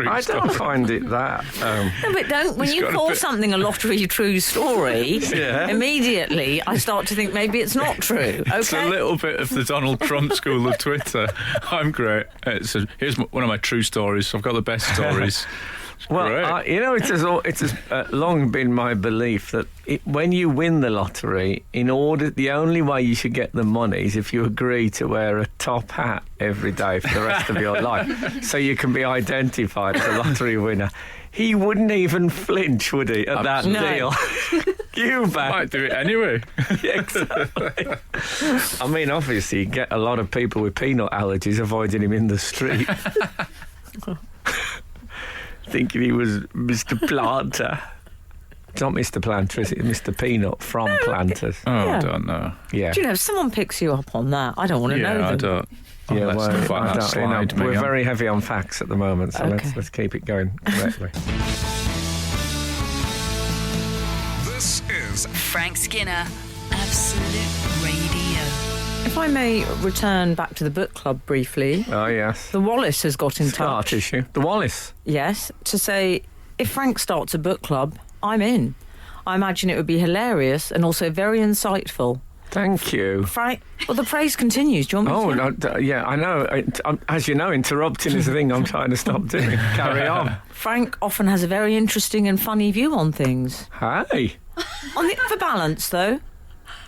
I don't find it that... No, but don't. When you call something a lottery true story, immediately I start to think maybe it's not true. Okay? It's a little bit of the Donald Trump school of Twitter. I'm great. Here's one of my true stories. I've got the best stories. Well, it has long been my belief that when you win the lottery, the only way you should get the money is if you agree to wear a top hat every day for the rest of your life, so you can be identified as a lottery winner. He wouldn't even flinch, would he, at that deal? Eubank might do it anyway. Yeah, exactly. I mean, obviously, you get a lot of people with peanut allergies avoiding him in the street. Thinking he was Mr. Planter. It's not Mr. Planter, is it? Mr. Peanut from Planters. Oh, Yeah. I don't know. Yeah. Do you know, if someone picks you up on that, I don't want to know them. I don't. Yeah, Let's well, not let I that don't- slide, we're Megan. very heavy on facts at the moment, so Okay. let's keep it going correctly. This is Frank Skinner, Absolute Radio. If I may return back to the book club briefly, Oh, yes. the Wallace has got in Start touch. issue. The Wallace. Yes, to say, if Frank starts a book club, I'm in. I imagine it would be hilarious and also very insightful. Thank you. Frank, well, the praise continues. Do you want me Oh, to? no, yeah, I know. As you know, interrupting is the thing I'm trying to stop doing. Carry on. Frank often has a very interesting and funny view on things. Hey. For balance, though,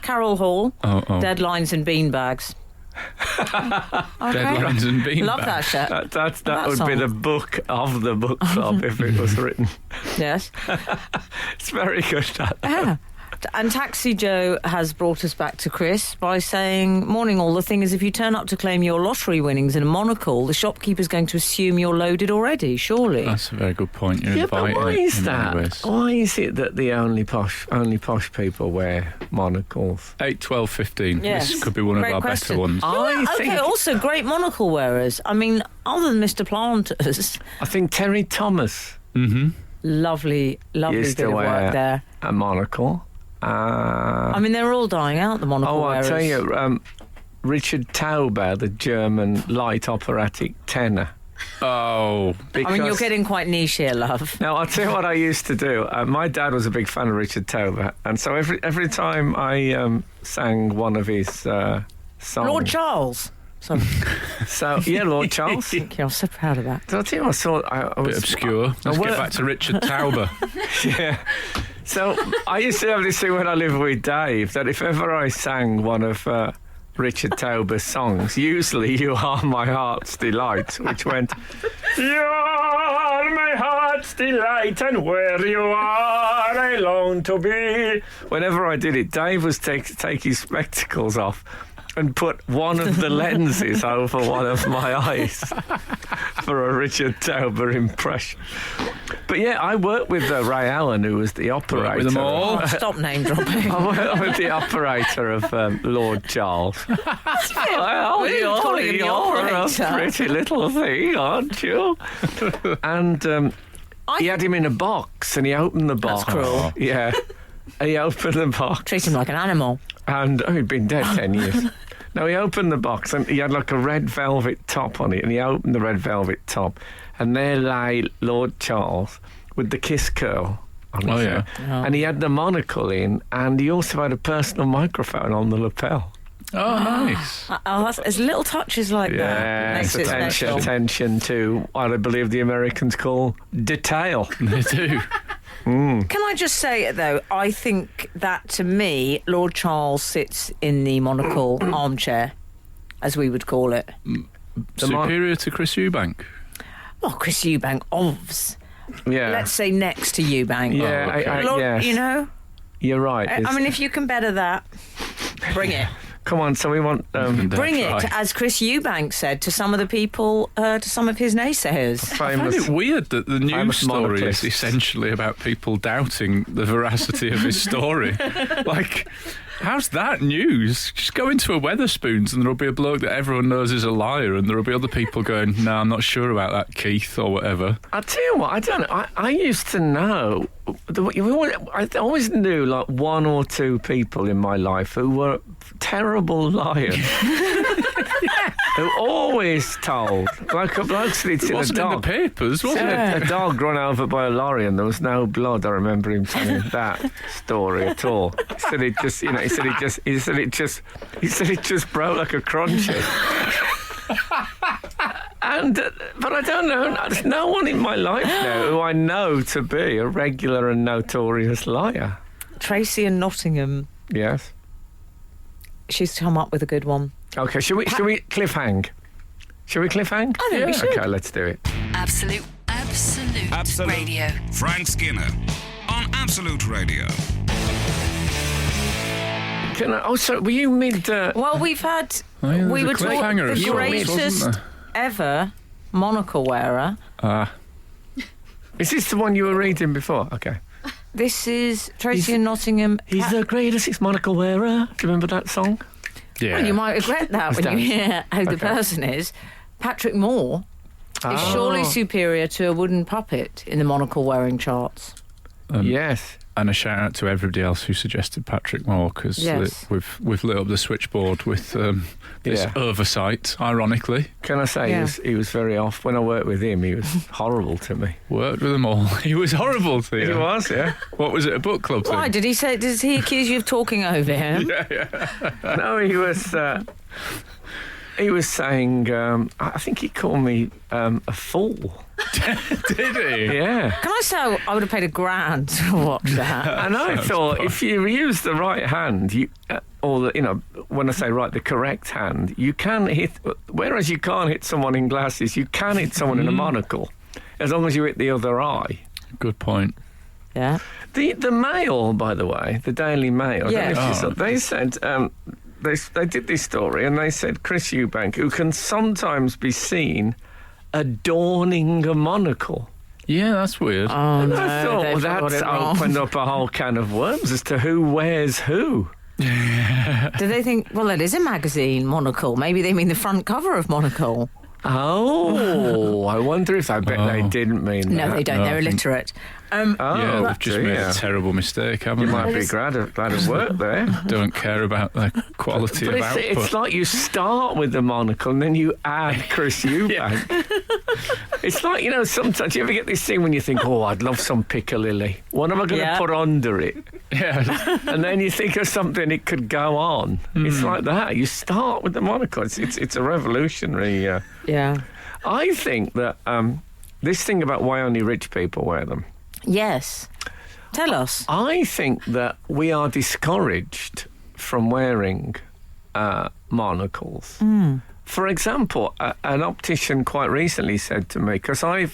Carol Hall, Oh. Deadlines and Beanbags. Okay. Deadlines and beanbags. Love that shit. That would be song. the book of the book club if it was written. Yes. It's very good, that. Yeah. And Taxi Joe has brought us back to Chris by saying, morning all, the thing is if you turn up to claim your lottery winnings in a monocle, the shopkeeper's going to assume you're loaded already, surely. That's a very good point. You're Yeah, but inviting why it is in many that? ways. Why is it that the only posh people wear monocles? 8, 12, 15. Yes. This could be one Great of our question. better ones. I think also great monocle wearers. I mean, other than Mr. Planters, Terry Thomas Mm-hmm. lovely used bit to of wear work there. a monocle. I mean, they're all dying out, the monocle Oh, wearers. I'll tell you, Richard Tauber, the German light operatic tenor. Oh, I mean, you're getting quite niche here, love. Now, I'll tell you what I used to do. My dad was a big fan of Richard Tauber, and so every time I sang one of his songs... Lord Charles. Sorry. So, yeah, Lord Charles. Thank you. I'm so proud of that. Did I tell you I saw... I bit was obscure. Let's well- get back to Richard Tauber. Yeah. So I used to have this thing when I lived with Dave that if ever I sang one of Richard Tauber's songs, usually "You Are My Heart's Delight," which went, "You are my heart's delight, and where you are, I long to be." Whenever I did it, Dave was take his spectacles off and put one of the lenses over one of my eyes for a Richard Tauber impression. But yeah, I worked with Ray Allen, who was the operator. with them all? Oh, stop name dropping. I worked with the operator of Lord Charles. Well, We're calling him the you're a operator. pretty little thing, aren't you? And he had him in a box, and he opened the box. That's cruel. Yeah. He opened the box. Treat him like an animal. And he'd been dead 10 years. Now, he opened the box and he had like a red velvet top on it, and he opened the red velvet top, and there lay Lord Charles with the kiss curl on his Oh, yeah. hair. And he had the monocle in, and he also had a personal microphone on the lapel. Oh, nice. There's little touches like that. Yes, Makes it special. attention to what I believe the Americans call detail. They do. Can I just say, though, I think that, to me, Lord Charles sits in the monocle armchair, as we would call it. Superior to Chris Eubank. Well, Chris Eubank, ovs. Yeah. Let's say next to Eubank. Yeah, Oh, okay. Lord, yes. you know? You're right. I mean, if you can better that, bring it. Come on, so we want... Bring it, Try. as Chris Eubank said to some of the people, to some of his naysayers. I find famous... it weird that the news famous story is monopolists. essentially about people doubting the veracity of his story. Like, how's that news? Just go into a Weatherspoons and there'll be a bloke that everyone knows is a liar, and there'll be other people going, "No, I'm not sure about that, Keith," or whatever. I'll tell you what, I don't know. I used to know... I always knew like one or two people in my life who were terrible liars. Who always told. Like a bloke said it's It in a wasn't in the dog. papers, was it? A dog run over by a lorry and there was no blood. I remember him telling that story at all. He said it just, he said it just broke like a crunchy. But I don't know. There's no one in my life now who I know to be a regular and notorious liar. Tracy in Nottingham, Yes. she's come up with a good one. Okay. Should we cliffhang? Should we cliffhang? I think we should. Okay, let's do it. Absolute Radio. Frank Skinner on Absolute Radio. Can I? Oh, sorry. Were you mid? Well, we've had... Oh, yeah, we were there's a talking cliffhanger of the sorts, wasn't greatest there? ever monocle wearer. Is this the one you were reading before? Okay. This is Tracy in Nottingham. He's the greatest monocle wearer. Do you remember that song? Yeah. Well, you might regret that when you hear who the person is. Patrick Moore is surely superior to a wooden puppet in the monocle wearing charts. Yes. And a shout out to everybody else who suggested Patrick Moore, because we've lit up the switchboard with this oversight, ironically. Can I say he was very off. When I worked with him, he was horrible to me. Worked with them all. He was horrible to you. He was, yeah. What was it, a book club thing? Why? Did he accuse you of talking over him? No, he was... he was saying... I think he called me a fool. Did he? Yeah. Can I say I would have paid $1,000 to watch that? And I thought, if you use the right hand, when I say right, the correct hand, you can hit. Whereas you can't hit someone in glasses, you can hit someone in a monocle, as long as you hit the other eye. Good point. Yeah. The Mail, by the way, the Daily Mail. They said they did this story, and they said Chris Eubank, who can sometimes be seen adorning a monocle. Yeah, that's weird. Oh, And no, I thought, they've well, got that's it wrong. opened up a whole can of worms as to who wears who. Do they think, well, it is a magazine, Monocle. Maybe they mean the front cover of Monocle. Oh, I wonder if they didn't mean No, that. they don't. No, They're I think- illiterate. Yeah, they've just made a terrible mistake, haven't You they? might be glad of work there. Don't care about the quality But of output. it's like you start with the monocle and then you add Chris Eubank. It's like, sometimes you ever get this thing when you think, oh, I'd love some piccalilli. What am I going to put under it? Yeah. And then you think of something it could go on. It's like that. You start with the monocle. It's a revolutionary... Yeah. I think that this thing about why only rich people wear them, Yes. Tell us. I think that we are discouraged from wearing monocles. For example, an optician quite recently said to me, because I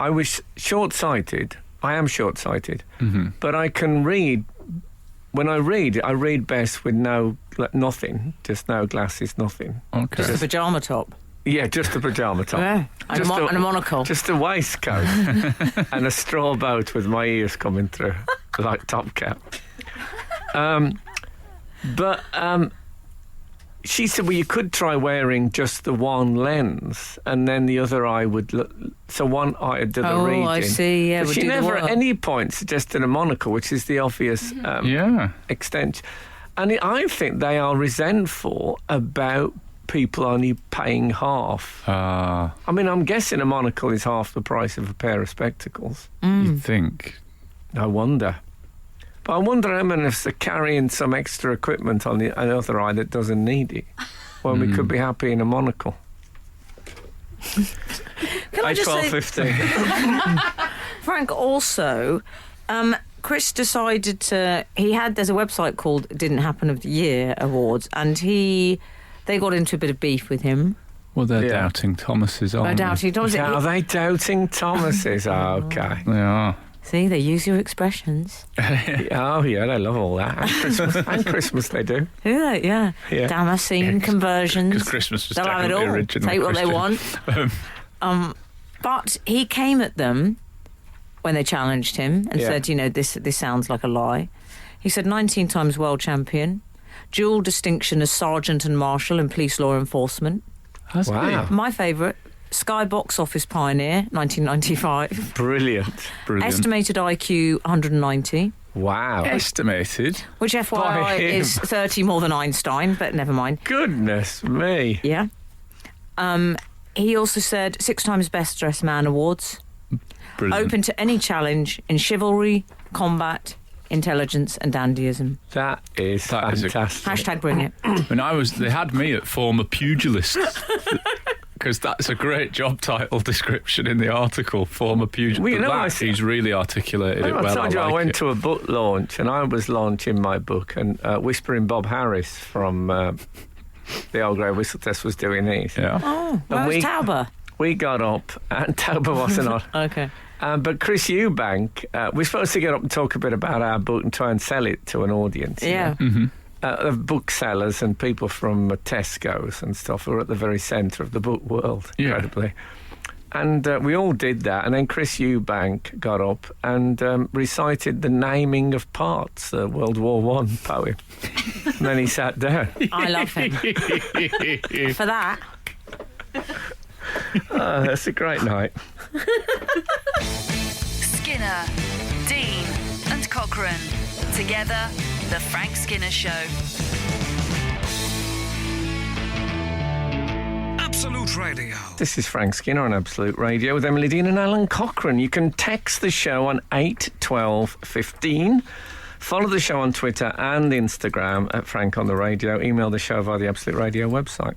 was short-sighted. I am short-sighted, but I can read. When I read best with nothing, just no glasses, nothing. Okay. Just a pyjama top. Yeah, just a pyjama top. Yeah. And a monocle. Just a waistcoat and a straw boat with my ears coming through, like Top Cap. But she said, well, you could try wearing just the one lens, and then the other eye would look. So one eye would do the reading. Oh, I see. Yeah, but would she do the never work. at any point suggested a monocle, which is the obvious extension. And I think they are resentful about people only paying half. I mean, I'm guessing a monocle is half the price of a pair of spectacles. You'd think. I wonder. But I wonder how many of us are carrying some extra equipment on the other eye that doesn't need it, when we could be happy in a monocle. Can I just say, 12:15. Frank, also, Chris decided to... There's a website called Didn't Happen of the Year Awards, and they got into a bit of beef with him. Well, they're doubting Thomas's, No aren't doubt he does it. Are they doubting Thomas's? Okay. they? They are. See, they use your expressions. Oh, yeah, they love all that. And Christmas they do. Do they? Yeah. Yeah. Damascene conversions. Because Christmas was They'll have it definitely all. original Take what they Christian. want. But he came at them when they challenged him and said, this sounds like a lie. He said 19 times world champion, dual distinction as sergeant and marshal in police law enforcement. Wow. My favourite, Sky box office pioneer, 1995. Brilliant. Brilliant. Estimated IQ 190, Wow. Estimated. which By FYI him. is 30 more than Einstein, but never mind. Goodness me. Yeah. He also said 6 times best dressed man awards. Brilliant. Open to any challenge in chivalry, combat, intelligence and dandyism. That is That is fantastic. Hashtag bring it. When they had me at former pugilist. Because that's a great job title description in the article, former pugilist. Well, you know, he's really articulated it I well. told you I like went it. to a book launch, and I was launching my book, and Whispering Bob Harris from the Old Grey Whistle Test was doing his. Yeah. Oh, where And was we- Tauber? We got up, and Tauber wasn't on. Okay. But Chris Eubank, we're supposed to get up and talk a bit about our book and try and sell it to an audience. Yeah. Of booksellers and people from Tesco's and stuff who are at the very centre of the book world, Yeah. incredibly. And we all did that, and then Chris Eubank got up and recited the naming of parts, the World War I poem. And then he sat down. I love him. For that. Oh, that's a great night. Skinner, Dean, and Cochrane. Together, The Frank Skinner Show. Absolute Radio. This is Frank Skinner on Absolute Radio with Emily Dean and Alan Cochrane. You can text the show on 8 12 15. Follow the show on Twitter and Instagram at Frank on the Radio. Email the show via the Absolute Radio website.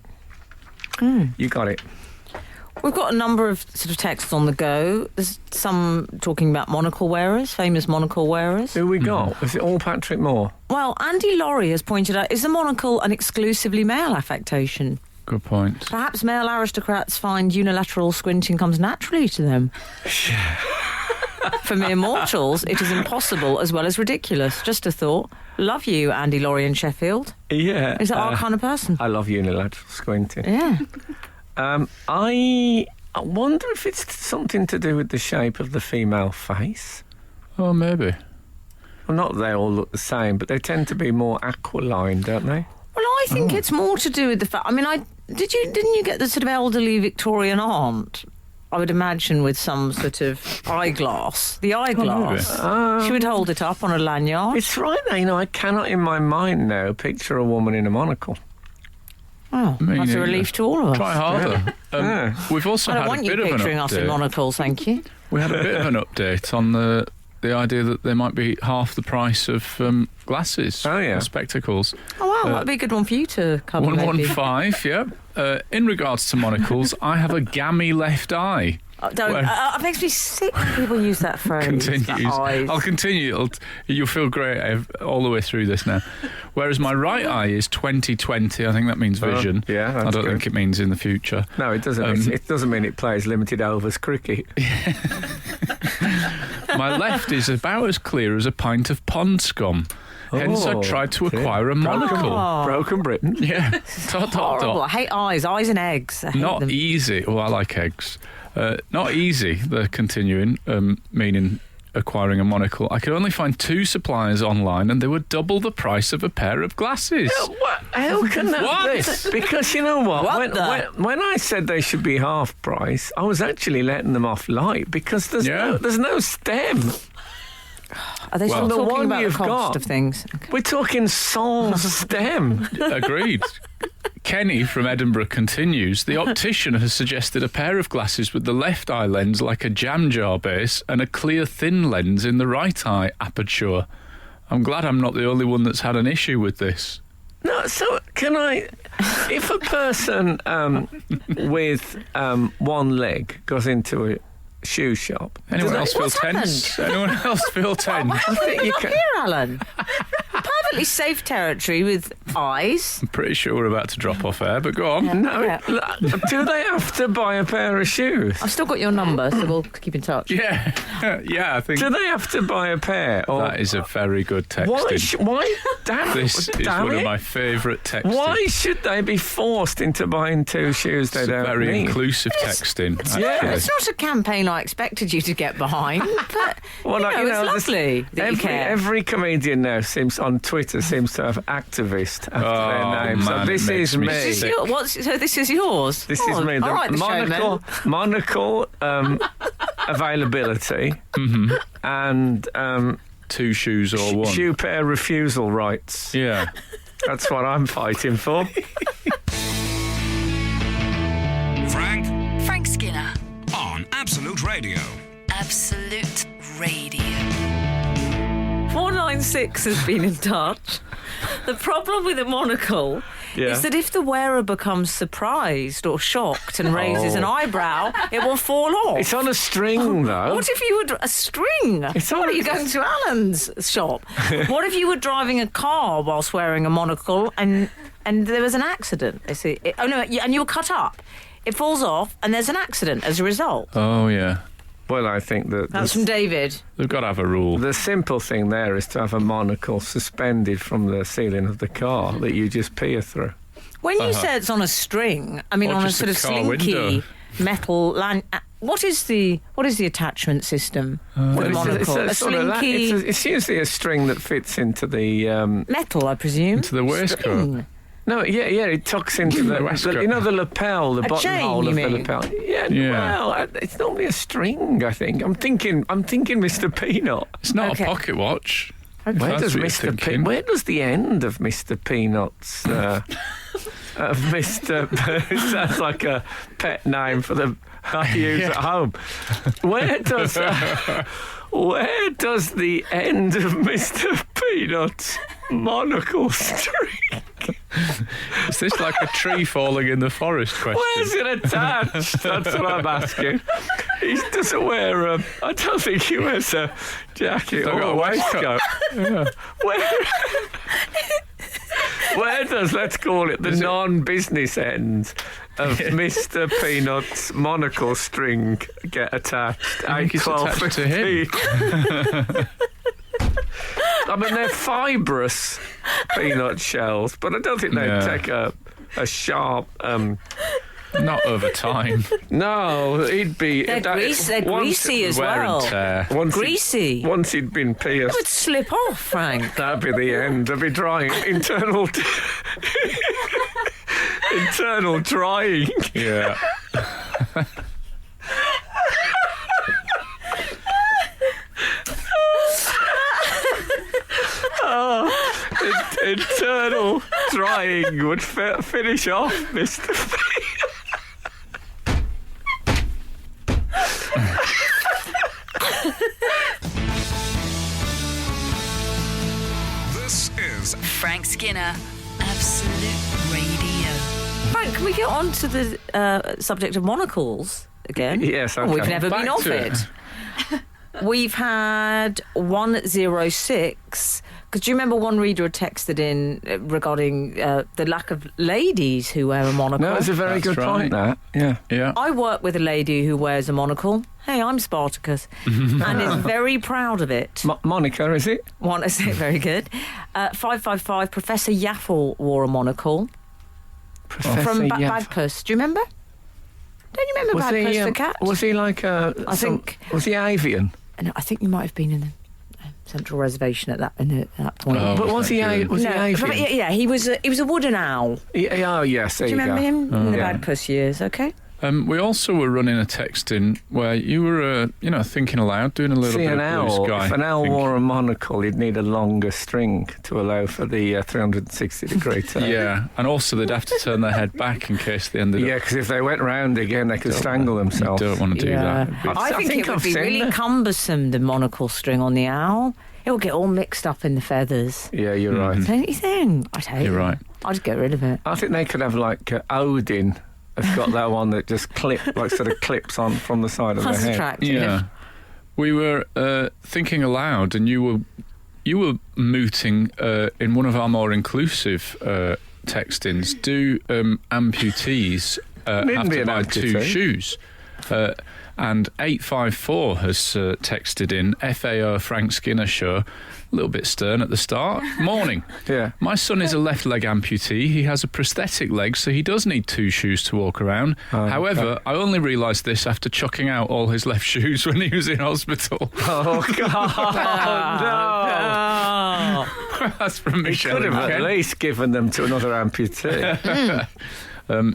You got it. We've got a number of sort of texts on the go. There's some talking about monocle wearers, famous monocle wearers. Who we got? Is it all Patrick Moore? Well, Andy Laurie has pointed out, is the monocle an exclusively male affectation? Good point. Perhaps male aristocrats find unilateral squinting comes naturally to them. For mere mortals, it is impossible as well as ridiculous. Just a thought. Love you, Andy Laurie in Sheffield. Yeah. Is that our kind of person? I love unilateral squinting. Yeah. I wonder if it's something to do with the shape of the female face. Oh, maybe. Well, not they all look the same, but they tend to be more aquiline, don't they? Well, I think it's more to do with the fact. I mean, didn't you get the sort of elderly Victorian aunt? I would imagine with some sort of eyeglass. The eyeglass. She would hold it up on a lanyard. It's right now, I cannot in my mind now picture a woman in a monocle. Oh, that's a relief to all of us. Try harder. We've also I don't had want a you bit of an picturing us in update. monocles, thank you. We had a bit of an update on the idea that they might be half the price of glasses. Oh, yeah. Or spectacles. Oh, wow, that'd be a good one for you to cover, maybe. 115, yeah. In regards to monocles, I have a gammy left eye. It makes me sick when people use that phrase. Continues. Eyes. I'll continue. You'll feel great all the way through this now. Whereas my right eye is 20/20. I think that means vision. Yeah, that's I don't good. think it means in the future. No, it doesn't. It doesn't mean it plays limited overs cricket. My left is about as clear as a pint of pond scum. Hence, I tried to acquire a monocle. Broken Britain. Yeah. Horrible. I hate eyes and eggs. I hate Not them. easy. Well, I like eggs. Not easy, the continuing, meaning acquiring a monocle. I could only find 2 suppliers online and they were double the price of a pair of glasses. How can that What? be? Because you know what? What when I said they should be half price, I was actually letting them off light because there's no stem. Are they still the talking one about the you've cost got- of things? We're talking sole stem. Agreed. Kenny from Edinburgh continues, the optician has suggested a pair of glasses with the left eye lens like a jam jar base and a clear thin lens in the right eye aperture. I'm glad I'm not the only one that's had an issue with this. No, so can I? If a person with one leg goes into a shoe shop, Anyone else feel what's tense? Anyone else feel tense? How think are we you not can- here, Alan? Perfectly safe territory with eyes. I'm pretty sure we're about to drop off air, but go on. no, Yeah. do they have to buy a pair of shoes? I've still got your number, so we'll keep in touch. Yeah, yeah, I think Do they have to buy a pair? Or that is a very good why? texting. Why? Damn, This is damn one it. of my favourite texting. Why should they be forced into buying 2 shoes they It's don't very need? inclusive texting. yeah. actually. It's not a campaign I expected you to get behind, but Well, it's there's- lovely that you care. every comedian now seems on Twitter seems to have activist after Oh, their name. So man, this it makes is me me. Is sick. so this is yours? This is me. All right, the monocle availability and 2 shoes or one. shoe pair refusal rights. Yeah. That's what I'm fighting for. Frank Skinner. on Absolute Radio. Absolute Radio. 496 has been in touch. The problem with a monocle Yeah. is that if the wearer becomes surprised or shocked and raises an eyebrow, it will fall off. It's on a string, though. What if you were a string? It's What on- are you going to Alan's shop? What if you were driving a car whilst wearing a monocle and there was an accident? I see. And you were cut up. It falls off and there's an accident as a result. Oh, yeah. Well, I think that That's from David. They've got to have a rule. the simple thing there is to have a monocle suspended from the ceiling of the car that you just peer through. When you say it's on a string, I mean Or on a just sort a of car slinky window. metal what is the attachment system for the monocle? A slinky It's usually a string that fits into the metal, I presume. Into the waistcoat. String. No, it tucks into the waistcoat. you know, the lapel, the A buttonhole chain, of you the mean? lapel. Yeah, Yeah. well, it's normally a string. I think. I'm thinking, Mr. Peanut. It's not Okay. a pocket watch. Where That's does what you're Mr. thinking. Where does the end of Mr. Peanut's of Mr. Sounds like a pet name for the I use at home. Where does the end of Mr. Peanut's monocle string? Is this like a tree falling in the forest question? Where's it attached? That's what I'm asking. He doesn't wear I don't think he wears a jacket or a waistcoat. Where does, let's call it, the non-business end of Mr. Peanut's monocle string get attached? I think it's attached to him. I mean, they're fibrous peanut shells, but I don't think they'd take a sharp... Not over time. No, he'd be... They're greasy as Wear well. and tear. Greasy. Once he'd been It pierced, would slip off, Frank. that'd be the end. They'd be drying. Internal drying. Yeah. Internal drying would finish off Mr. This is Frank Skinner, Absolute Radio. Frank, can we get on to the subject of monocles again? Yes, okay. We've never been Back off to it. We've had 106. Because do you remember one reader had texted in regarding the lack of ladies who wear a monocle? No, it's a very That's good point, right. that. Yeah. Yeah. I work with a lady who wears a monocle. Hey, I'm Spartacus. And is very proud of it. Monica, is it? Want to say very good. 555, Professor Yaffle wore a monocle. Professor From Yaff. Bagpuss. Do you remember? Don't you remember Bagpuss the cat? Was he like a... I think- Was he avian? And I think you might have been in the Central Reservation at that point. Oh, But was he Nigerian. was he avian? Yeah, he was a wooden owl. Oh, yes, there Do you you remember go. him in the yeah. Bagpuss years? Okay. We also were running a text in where you were, thinking aloud, doing a little See, bit an of blue owl, sky. if an owl think. wore a monocle, you'd need a longer string to allow for the 360-degree turn. Yeah, and also they'd have to turn their head back in case they ended Yeah, up... because if they went round again, they could strangle You themselves. don't want to do that. It'd be- I I think think it would I've be seen really that. cumbersome, the monocle string on the owl. It will get all mixed up in the feathers. Yeah, you're right. Don't you think? I'd hate You're it. right. I'd get rid of it. I think they could have like Odin has got that one that just clips on from the side of That's their head. attractive. Yeah. We were thinking aloud, and you were mooting in one of our more inclusive textings. Do amputees have Needn't be to an buy two amputee. shoes? And 854 has texted in, FAO Frank Skinner show, a little bit stern at the start. Morning. Yeah. My son is a left leg amputee. He has a prosthetic leg, so he does need two shoes to walk around. Oh, However, okay. I only realised this after chucking out all his left shoes when he was in hospital. Oh, God. no. That's from Michelle. Could have and at Ken. least given them to another amputee.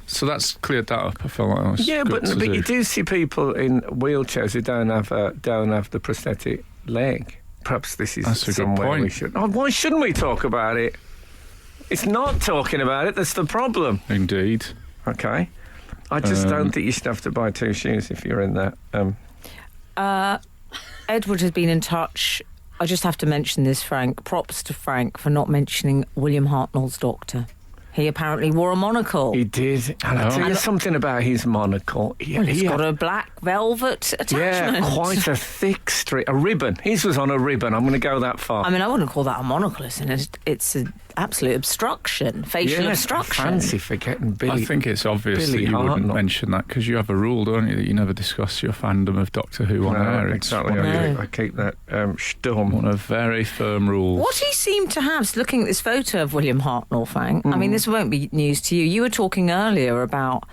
So that's cleared that up. I felt like that was Yeah, good but to do. you do see people in wheelchairs who don't have the prosthetic leg. Perhaps this is That's a good somewhere we point. should. Oh, why shouldn't we talk about it? It's not talking about it. That's the problem. Indeed. Okay. I just don't think you should have to buy two shoes if you're in that. Edward has been in touch. I just have to mention this, Frank. Props to Frank for not mentioning William Hartnell's doctor. He apparently wore a monocle. He did. And I'll tell you something about his monocle. He's got a black velvet attachment. Yeah, quite a thick strip. A ribbon. His was on a ribbon. I'm going to go that far. I mean, I wouldn't call that a monocle, isn't it? It's an absolute obstruction, facial Yes, obstruction. fancy for getting Billy. I think it's obvious Billy that you wouldn't Hartnell. mention that because you have a rule, don't you, that you never discuss your fandom of Doctor Who on air. It's exactly. one, No. I keep that one stum. of very firm rules. What he seemed to have, looking at this photo of William Hartnell, Frank, I mean, this won't be news to you. You were talking earlier about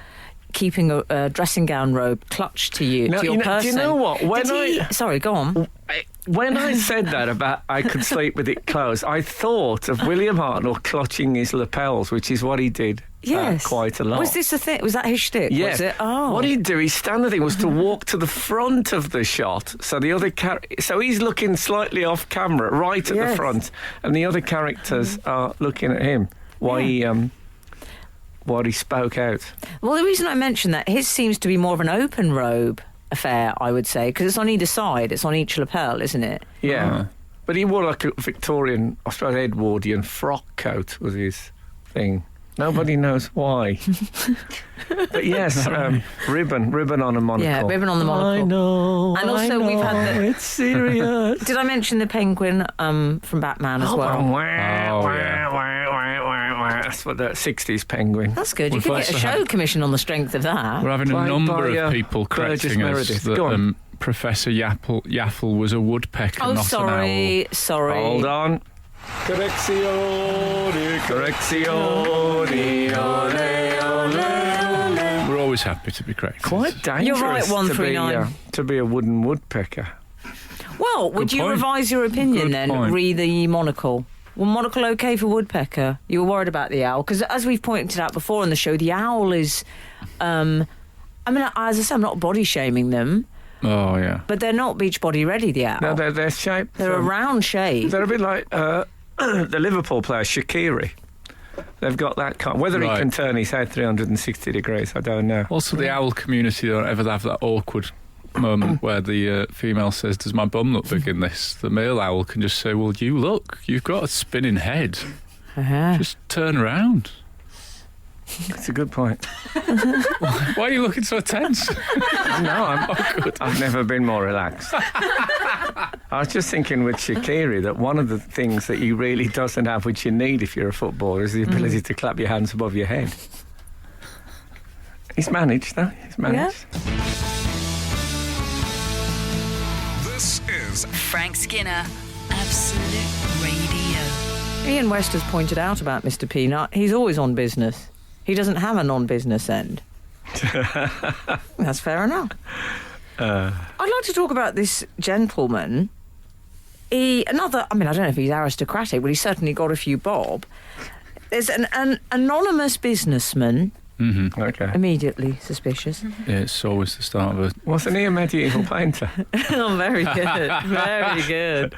keeping a dressing gown robe clutched to you, Now, to your person. Do you know what? Sorry, go on. When I said that about I could sleep with it closed, I thought of William Hartnell clutching his lapels, which is what he did quite a lot. Was this a thing? Was that his shtick? Yes. Was it? Oh. What he'd do, his standard thing was to walk to the front of the shot, so the other so he's looking slightly off camera, right at the front, and the other characters are looking at him while he spoke out. Well, the reason I mentioned that, his seems to be more of an open robe affair, I would say, because it's on either side, it's on each lapel, isn't it? Yeah. But he wore like a Victorian, I suppose Edwardian frock coat was his thing. Nobody knows why. But yes, ribbon on a monocle. Yeah, ribbon on the monocle. I know. And also we've had the... It's serious. Did I mention the penguin from Batman as well? That's what the 60s penguin. That's good. You could get a show commission on the strength of that. We're having a Played number by, of people Burgess correcting us Meredith. Go that on. Professor Yaffle was a woodpecker, Oh, not sorry. Hold on. Correzione. an owl. We're always happy to be corrected. Quite dangerous. You're right, 139. To be a wooden woodpecker. Well, would Good you point. revise your opinion Good then? point. Re the monocle. Well, monocle okay for woodpecker? You were worried about the owl because, as we've pointed out before on the show, the owl is. I mean, as I say, I'm not body shaming them, Oh, yeah. but they're not beach body ready. The owl. No, they're shaped. They're a round shape. They're a bit like the Liverpool player Shaqiri. They've got that kind. Whether he Right. can turn his head 360 degrees, I don't know. Also, the owl community don't ever have that awkward moment where the female says, "Does my bum look big in this?" The male owl can just say, "Well, you look. You've got a spinning head. Uh-huh. Just turn around." That's a good point. Why are you looking so tense? No, I've never been more relaxed. I was just thinking with Shaqiri that one of the things that he really doesn't have, which you need if you're a footballer, is the ability to clap your hands above your head. He's managed, though. He's managed. This is Frank Skinner, Absolute Radio. Ian West has pointed out about Mr. Peanut. He's always on business. He doesn't have a non-business end. That's fair enough. I'd like to talk about this gentleman. I don't know if he's aristocratic, but he's certainly got a few bob. There's an anonymous businessman, Okay. immediately suspicious. Yeah, it's always the start of a... Wasn't he a medieval painter? Oh, very good. Very good.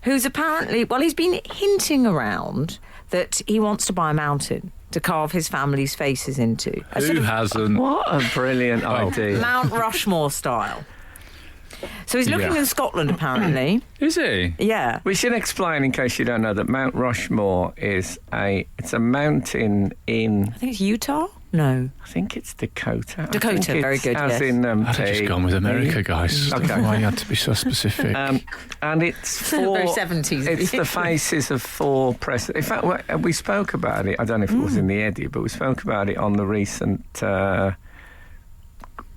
Who's apparently, he's been hinting around that he wants to buy a mountain to carve his family's faces into. A sort Who of hasn't? What a brilliant idea. Mount Rushmore style. So he's looking Yeah. in Scotland, apparently. Is he? Yeah. We should explain, in case you don't know, that Mount Rushmore is a mountain in, I think it's Utah? No. I think it's Dakota. I Dakota, think very it's good, As yes. in I'd have just gone with America, guys. I don't know why you had to be so specific. And it's four. Very 70s. It's the faces of four presidents. In fact, we spoke about it. I don't know if it was in the Eddie, but we spoke about it on the recent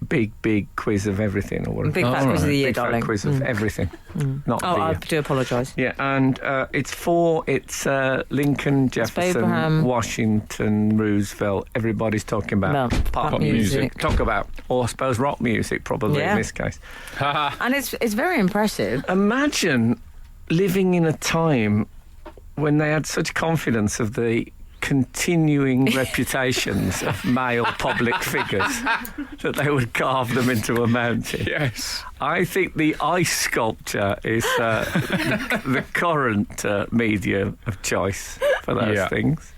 big quiz of everything, or whatever. Big fat quiz of the year, Big fat darling. quiz of everything. Not Oh, the I year. do apologise. Yeah, and it's four. It's Lincoln, Jefferson, Abraham. Washington, Roosevelt. Everybody's talking about Well, pop pop music. music. Talk about, or I suppose rock music, probably Yeah. in this case. And it's very impressive. Imagine living in a time when they had such confidence of the continuing reputations of male public figures that they would carve them into a mountain. Yes. I think the ice sculpture is the current medium of choice for those things.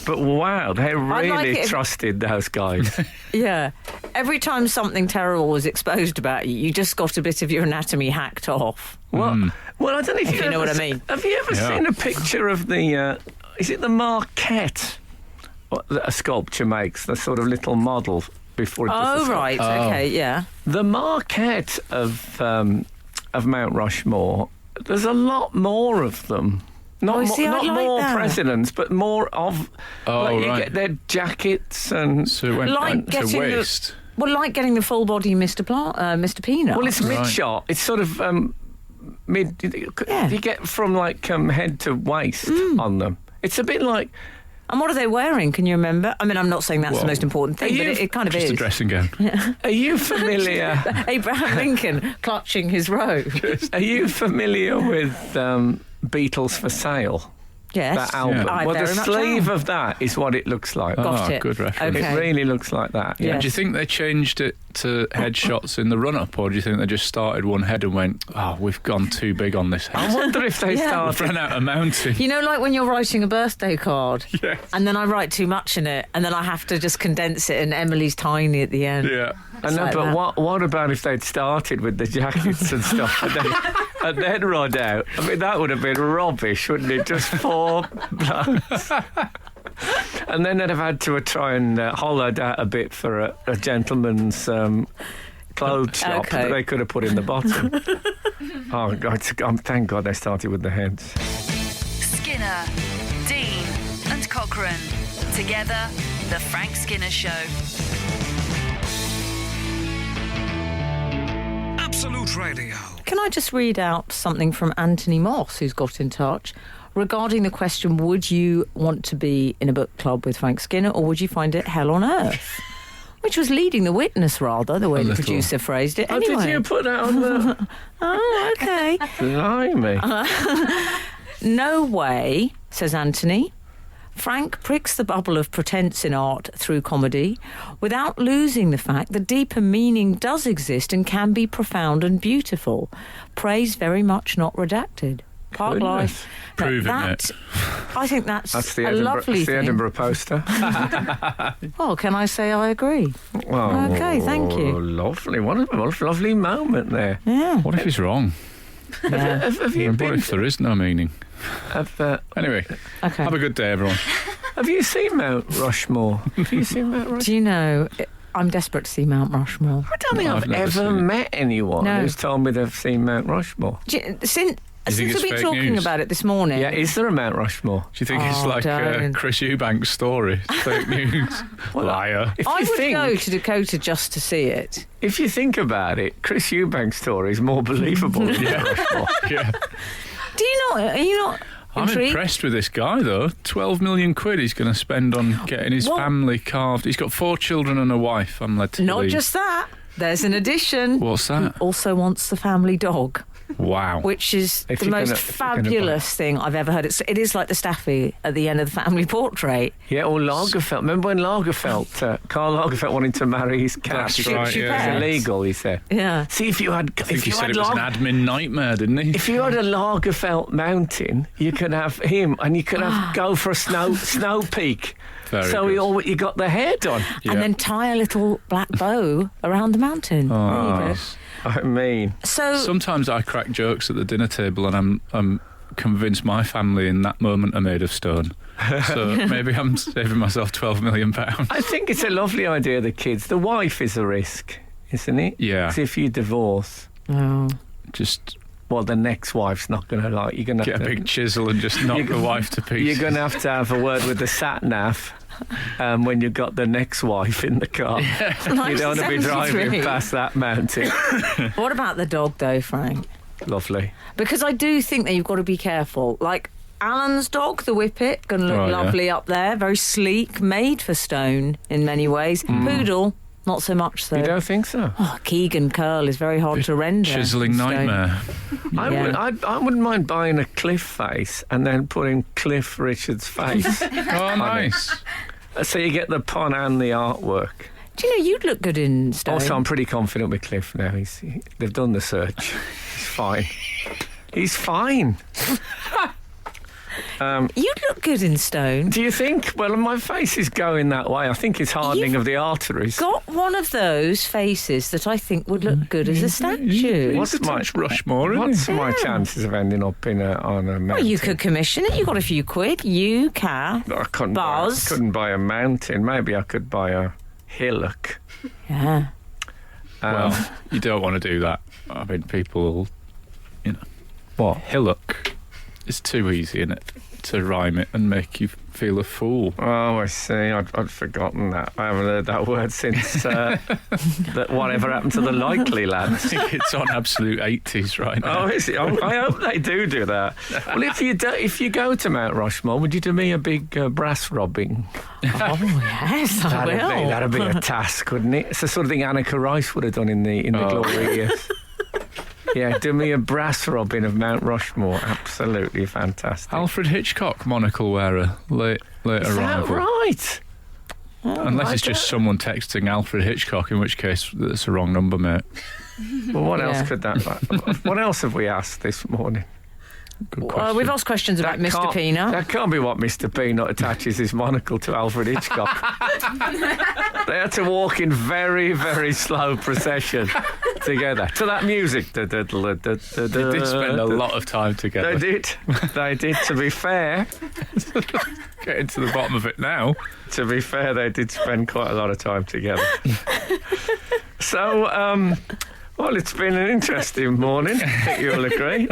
But wow, they like really it if- trusted those guys. Yeah. Every time something terrible was exposed about you, you just got a bit of your anatomy hacked off. Well, I don't know if You know what I mean. Have you ever Yeah. seen a picture of the? Is it the Marquette that a sculpture makes? The sort of little model before it does the Oh, sculpture? right. Okay, yeah. The Marquette of Mount Rushmore. There's a lot more of them. Not, Oh, see, I not like more that. presidents, but more of. Oh, like you right. get their jackets and. So it went Like went to getting the- waste. Well, like getting the full body Mr. Peanut. Well, it's Right. mid shot. It's sort of mid. Yeah. You get from like head to waist on them. It's a bit like And what are they wearing? Can you remember? I mean, I'm not saying that's the most important thing, but it kind of just is. a dressing gown. Are you familiar? Abraham Lincoln clutching his robe. Are you familiar with Beatles for Sale? Yes. That album. I Well, the very much sleeve am. of that is what it looks like. Got it. Good reference. Okay. It really looks like that. Yeah. Do you think they changed it to headshots in the run-up, or do you think they just started one head and went, we've gone too big on this head? I wonder if they Yeah. We've started. run out of mountain. You know, like when you're writing a birthday card, Yes. and then I write too much in it, and then I have to just condense it, and Emily's tiny at the end. Yeah. I know, like but that. what about if they'd started with the jackets and stuff and then run out? I mean, that would have been rubbish, wouldn't it? Just 4 blokes. And then they'd have had to try and hollowed out a bit for a gentleman's clothes shop Okay. that they could have put in the bottom. Oh, God, thank God they started with the heads. Skinner, Dean, and Cochrane. Together, The Frank Skinner Show. Absolute Radio. Can I just read out something from Anthony Moss, who's got in touch, regarding the question, would you want to be in a book club with Frank Skinner, or would you find it hell on earth? Which was leading the witness, rather, the way the little. producer phrased it. Oh, Anyway. did you put that on the... Oh, okay. Blimey. No way, says Anthony. Frank pricks the bubble of pretense in art through comedy without losing the fact that deeper meaning does exist and can be profound and beautiful. Praise very much not redacted. Park Goodness. Life. Now, Proving that, I think that's the a lovely it's the thing. Edinburgh poster. Well, can I say I agree? Oh, Okay, thank you. Lovely. What a lovely moment there. Yeah. What if he's wrong? yeah. Have you What been... if there is no meaning? Anyway, Okay. have a good day, everyone. Have you seen Mount Rushmore? Have you seen Mount Rushmore? Do you know, I'm desperate to see Mount Rushmore. I don't think I've I've never ever seen it. met anyone No. who's told me they've seen Mount Rushmore. Since it's we've been fake talking news? about it this morning. Yeah, is there a Mount Rushmore? Do you think it's Oh, like don't. Chris Eubank story? Fake news. Liar. If I you would think, go to Dakota just to see it. if you think about it, Chris Eubank's story is more believable than Mount Rushmore. Yeah. Do you not? Are you not I'm intrigued? impressed with this guy, though. 12 million quid he's going to spend on getting his What? family carved. He's got 4 children and a wife, I'm led to Not believe. just that. There's an addition. What's that? Also wants the family dog, Wow. which is If the you're most gonna- if you're gonna fabulous thing I've ever heard. It is like the Staffy at the end of the family portrait. Yeah, or Lagerfeld. Remember when Lagerfeld, Karl Lagerfeld wanted to marry his cat? That's He said right, it was yeah. illegal, he said. Yeah. See, if you had... I think he said it was an admin nightmare, didn't he? If you had a Lagerfeld mountain, you could have him, and you could have go for a snow peak. Very so good. you got the hair done. Yeah. And then tie a little black bow around the mountain. There you go. Nice. I mean, So Sometimes I crack jokes at the dinner table and I'm convinced my family in that moment are made of stone. So maybe I'm saving myself £12 million. I think it's a lovely idea, the kids. The wife is a risk, isn't it? Yeah. 'Cause if you divorce, oh. Just well, the next wife's not going to like... You're going to get a big chisel and just knock the wife to pieces. You're going to have a word with the sat-nav when you've got the next wife in the car. You don't want to be driving 1973. past that mountain. What about the dog, though, Frank? Lovely. Because I do think that you've got to be careful. Like Alan's dog, the Whippet, going to look Oh, yeah. lovely up there. Very sleek, made for stone in many ways. Poodle, not so much so. You don't think so? Oh, Keegan Curl is very hard to render. Chiseling in stone. nightmare. I wouldn't mind buying a Cliff face and then putting Cliff Richard's face. Oh, nice. So you get the pun and the artwork. Do you know you'd look good in stone? Also, I'm pretty confident with Cliff now. They've done the search. He's fine. He's fine. You'd look good in stone. Do you think? Well, my face is going that way. I think it's hardening You've of the arteries. Got one of those faces that I think would look good as a statue. What's my Rushmore, isn't What's he? my chances of ending up on a mountain? Well, you could commission it. You got a few quid. You, Kath, I Buzz. couldn't buy a mountain. Maybe I could buy a hillock. Yeah. Well, you don't want to do that. I mean, people, What? hillock. It's too easy, isn't it, to rhyme it and make you feel a fool. Oh, I see. I'd forgotten that. I haven't heard that word since that whatever happened to the Likely Lads. I think it's on absolute 80s right now. Oh, is it? I hope they do that. Well, if you go to Mount Rushmore, would you do me a big brass robbing? Oh, yes, I will. That'd be a task, wouldn't it? It's the sort of thing Annika Rice would have done in the glory years. Yeah, do me a brass robbing of Mount Rushmore. Absolutely fantastic. Alfred Hitchcock, monocle wearer, late Is that arrival. right? Unless it's just someone texting Alfred Hitchcock, in which case that's the wrong number, mate. Well, what else could that be? What else have we asked this morning? Good question. We've asked questions about Mr. Peanut. That can't be what Mr. Peanut attaches his monocle to Alfred Hitchcock. They had to walk in very, very slow procession together to that music. They did spend a lot of time together. They did. To be fair, Getting to the bottom of it now. to be fair, they did spend quite a lot of time together. So, well, it's been an interesting morning, I think you'll agree.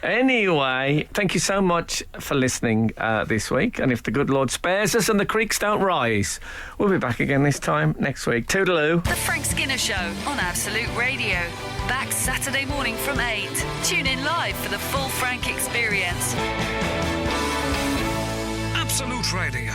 Anyway, thank you so much for listening this week. And if the good Lord spares us and the creeks don't rise, we'll be back again this time next week. Toodaloo. The Frank Skinner Show on Absolute Radio. Back Saturday morning from 8. Tune in live for the full Frank experience. Absolute Radio.